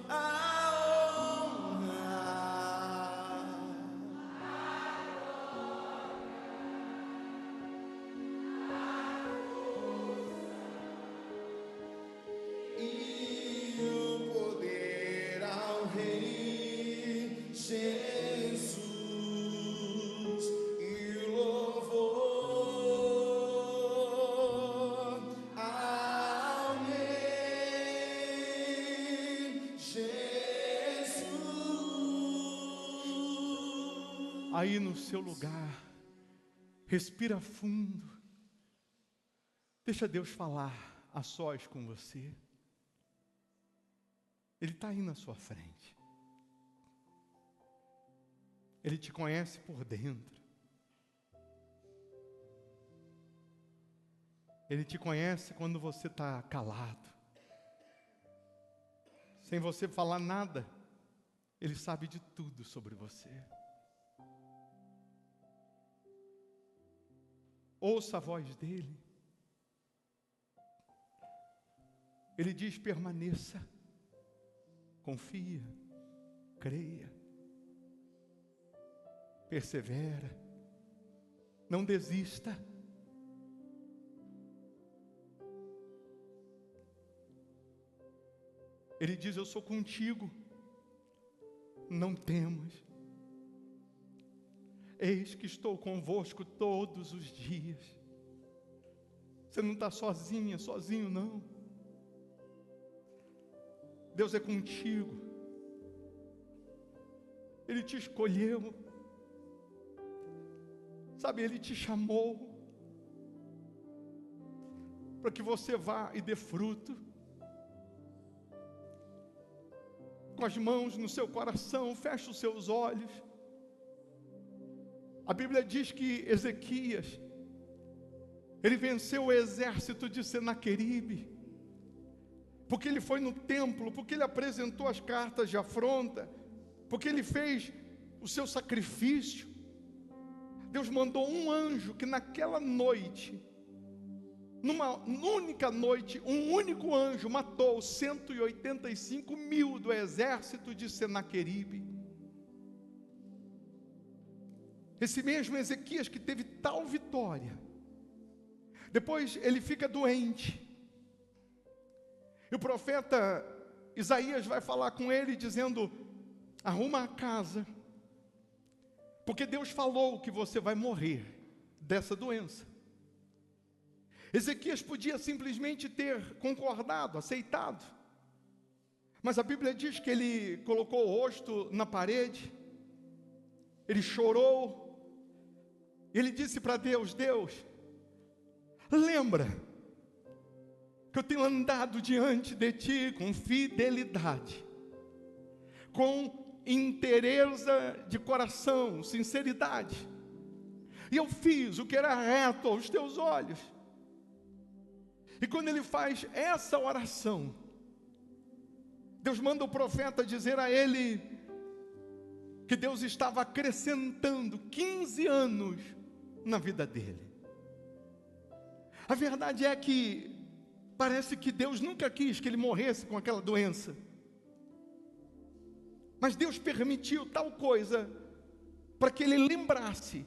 A honra e o poder ao Rei Jesus, e o louvor ao Rei Jesus. Aí no seu lugar, respira fundo. Deixa Deus falar a sós com você. Ele está aí na sua frente. Ele te conhece por dentro. Ele te conhece quando você está calado, sem você falar nada. Ele sabe de tudo sobre você. Ouça a voz dele. Ele diz: permaneça, confia, creia, persevera, não desista. Ele diz: eu sou contigo, não temas. Eis que estou convosco todos os dias. Você não está sozinha, sozinho não. Deus é contigo. Ele te escolheu. Sabe, Ele te chamou para que você vá e dê fruto. Com as mãos no seu coração, feche os seus olhos. A Bíblia diz que Ezequias, ele venceu o exército de Senaqueribe, porque ele foi no templo, porque ele apresentou as cartas de afronta, porque ele fez o seu sacrifício. Deus mandou um anjo que naquela noite, numa única noite, um único anjo matou 185.000 do exército de Senaqueribe. Esse mesmo Ezequias que teve tal vitória, depois ele fica doente, e o profeta Isaías vai falar com ele dizendo: arruma a casa, porque Deus falou que você vai morrer dessa doença. Ezequias podia simplesmente ter concordado, aceitado, mas a Bíblia diz que ele colocou o rosto na parede, ele chorou, ele disse para Deus: Deus, lembra que eu tenho andado diante de Ti com fidelidade, com inteireza de coração, sinceridade. e eu fiz o que era reto aos teus olhos. E quando ele faz essa oração, Deus manda o profeta dizer a ele que Deus estava acrescentando 15 anos na vida dele. A verdade é que parece que Deus nunca quis que ele morresse com aquela doença. Mas Deus permitiu tal coisa para que ele lembrasse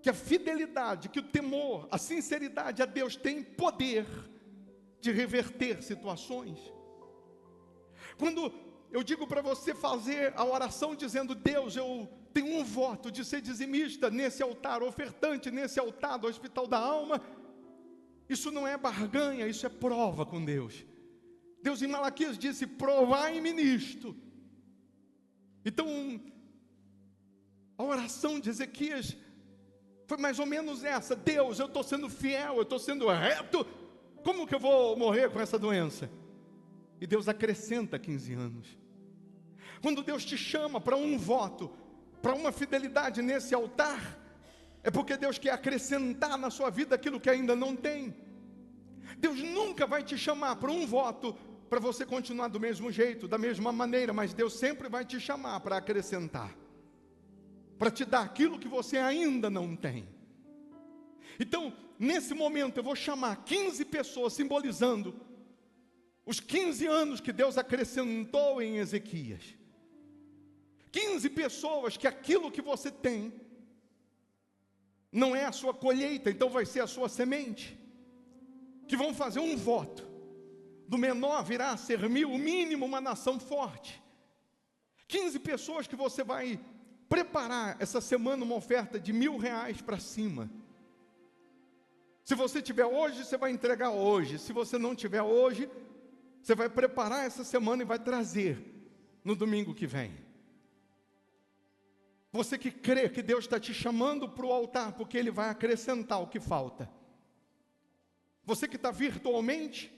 que a fidelidade, que o temor, a sinceridade a Deus tem poder de reverter situações. Quando eu digo para você fazer a oração dizendo: Deus, eu tenho um voto de ser dizimista nesse altar, ofertante nesse altar do Hospital da Alma, isso não é barganha, isso é prova com Deus. Deus em Malaquias disse: provai-me nisto. Então, a oração de Ezequias foi mais ou menos essa: Deus, eu estou sendo fiel, eu estou sendo reto, como que eu vou morrer com essa doença? E Deus acrescenta 15 anos. Quando Deus te chama para um voto, para uma fidelidade nesse altar, é porque Deus quer acrescentar na sua vida aquilo que ainda não tem. Deus nunca vai te chamar para um voto para você continuar do mesmo jeito, da mesma maneira, mas Deus sempre vai te chamar para acrescentar, para te dar aquilo que você ainda não tem. Então, nesse momento eu vou chamar 15 pessoas, simbolizando os 15 anos que Deus acrescentou em Ezequias. 15 pessoas que aquilo que você tem não é a sua colheita, então vai ser a sua semente, que vão fazer um voto: do menor virá a ser 1000, o mínimo uma nação forte. 15 pessoas que você vai preparar essa semana uma oferta de R$1.000 para cima. Se você tiver hoje, você vai entregar hoje. Se você não tiver hoje, você vai preparar essa semana e vai trazer no domingo que vem. Você que crê que Deus está te chamando para o altar, porque Ele vai acrescentar o que falta. Você que está virtualmente,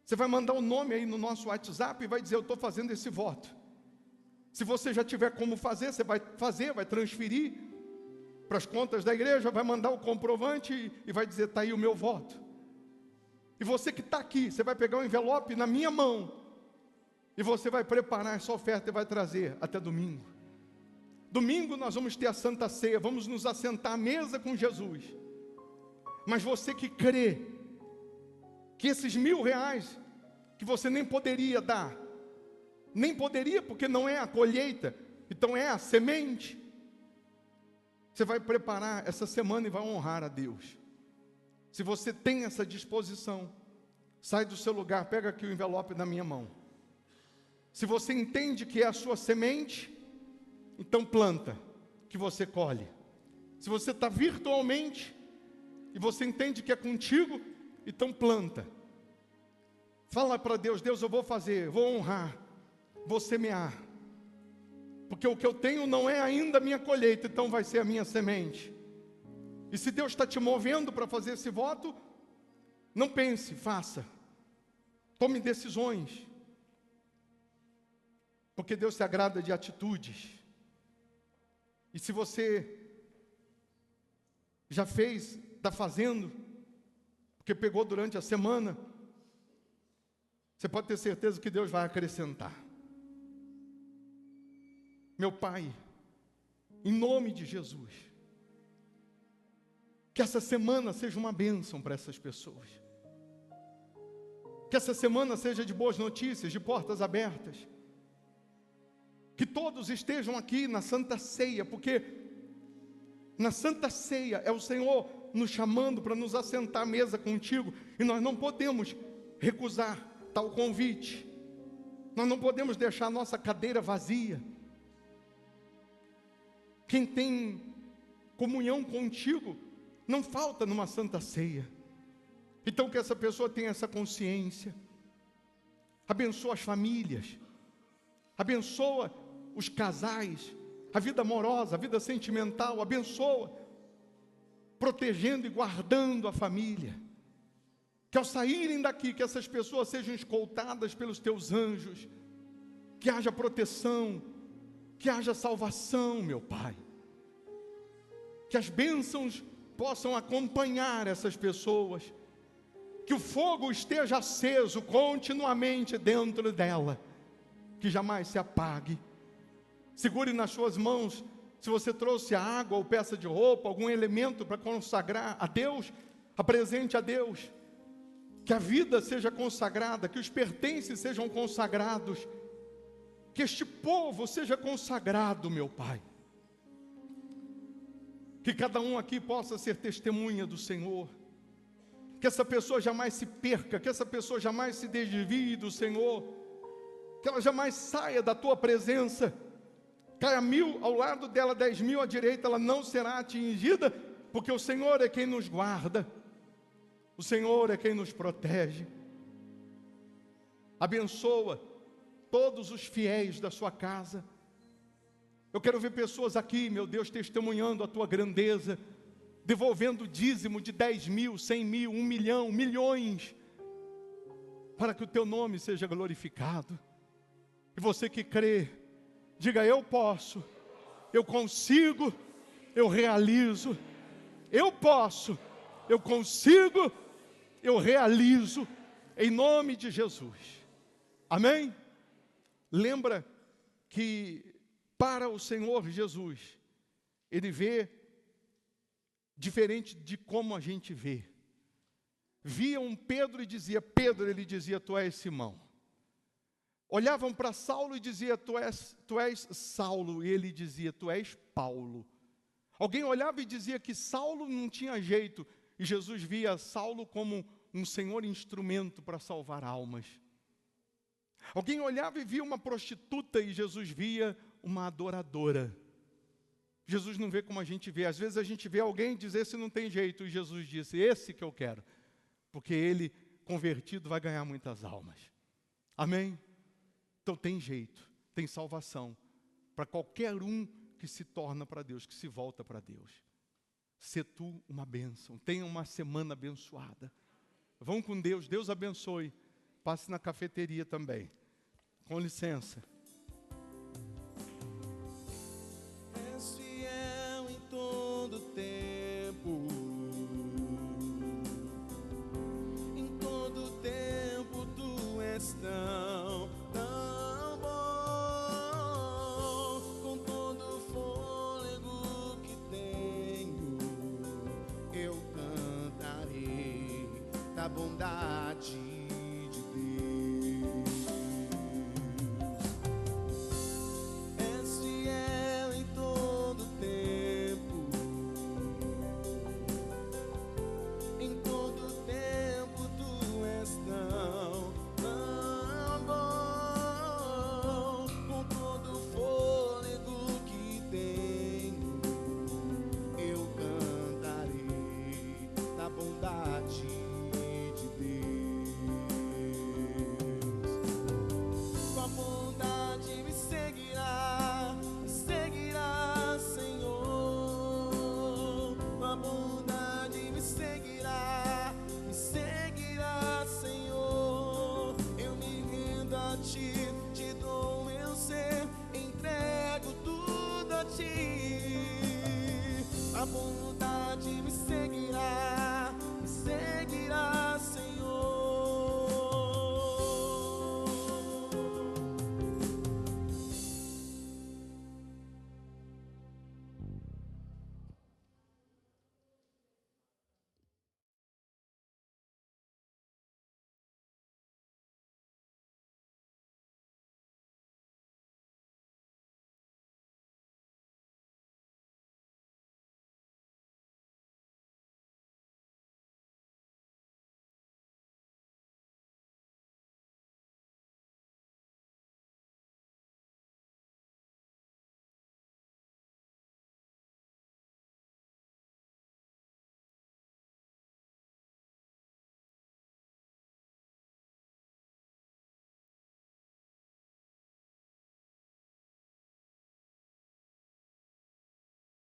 você vai mandar um nome aí no nosso WhatsApp e vai dizer: eu estou fazendo esse voto. Se você já tiver como fazer, você vai fazer, vai transferir para as contas da igreja, vai mandar o comprovante e vai dizer: está aí o meu voto. E você que está aqui, você vai pegar um envelope na minha mão e você vai preparar essa oferta e vai trazer até domingo. Domingo nós vamos ter a Santa Ceia, vamos nos assentar à mesa com Jesus. Mas você que crê que esses R$1.000 que você nem poderia dar, nem poderia porque não é a colheita, então é a semente, você vai preparar essa semana e vai honrar a Deus. Se você tem essa disposição, sai do seu lugar, pega aqui o envelope na minha mão. Se você entende que é a sua semente, então planta, que você colhe. Se você está virtualmente e você entende que é contigo, então planta. Fala para Deus: Deus, eu vou fazer, vou honrar, vou semear. Porque o que eu tenho não é ainda a minha colheita, então vai ser a minha semente. E se Deus está te movendo para fazer esse voto, não pense, faça. Tome decisões. Porque Deus se agrada de atitudes. E se você já fez, está fazendo, porque pegou durante a semana, você pode ter certeza que Deus vai acrescentar. Meu Pai, em nome de Jesus, que essa semana seja uma bênção para essas pessoas. Que essa semana seja de boas notícias, de portas abertas. Que todos estejam aqui na Santa Ceia, porque na Santa Ceia é o Senhor nos chamando para nos assentar à mesa contigo, e nós não podemos recusar tal convite. Nós não podemos deixar a nossa cadeira vazia. Quem tem comunhão contigo não falta numa Santa Ceia. Então que essa pessoa tenha essa consciência. Abençoa as famílias, abençoa os casais, a vida amorosa, a vida sentimental, abençoa, protegendo e guardando a família. Que ao saírem daqui, que essas pessoas sejam escoltadas pelos teus anjos, que haja proteção, que haja salvação, meu Pai. que as bênçãos possam acompanhar essas pessoas, que o fogo esteja aceso continuamente dentro dela, que jamais se apague. Segure nas suas mãos, se você trouxe água ou peça de roupa, algum elemento para consagrar a Deus, apresente a Deus. Que a vida seja consagrada, que os pertences sejam consagrados, que este povo seja consagrado, meu Pai. Que cada um aqui possa ser testemunha do Senhor. Que essa pessoa jamais se perca, que essa pessoa jamais se desvie do Senhor. Que ela jamais saia da Tua presença. Caia 1000 ao lado dela, 10.000 à direita, ela não será atingida, porque o Senhor é quem nos guarda. O Senhor é quem nos protege. Abençoa todos os fiéis da sua casa. Eu quero ver pessoas aqui, meu Deus, testemunhando a tua grandeza, devolvendo o dízimo de 10.000, 100.000, 1 milhão, milhões, para que o teu nome seja glorificado. E você que crê, diga: eu posso, eu consigo, eu realizo. Eu posso, eu consigo, eu realizo, em nome de Jesus. Amém? Lembra que para o Senhor Jesus, Ele vê diferente de como a gente vê. Via um Pedro e dizia: Pedro, ele dizia: tu és Simão. Olhavam para Saulo e dizia: tu és Saulo, e ele dizia: tu és Paulo. Alguém olhava e dizia que Saulo não tinha jeito, e Jesus via Saulo como um Senhor instrumento para salvar almas. Alguém olhava e via uma prostituta, e Jesus via uma adoradora. Jesus não vê como a gente vê. Às vezes a gente vê alguém dizer: esse não tem jeito, e Jesus disse: esse que eu quero, porque ele, convertido, vai ganhar muitas almas. Amém? Então tem jeito, tem salvação para qualquer um que se torna para Deus, que se volta para Deus. Sê tu uma bênção, tenha uma semana abençoada. Vão com Deus, Deus abençoe. Passe na cafeteria também. Com licença. És fiel em todo tempo. Em todo tempo tu és tão bom. Com todo o fôlego que tenho, eu cantarei da bondade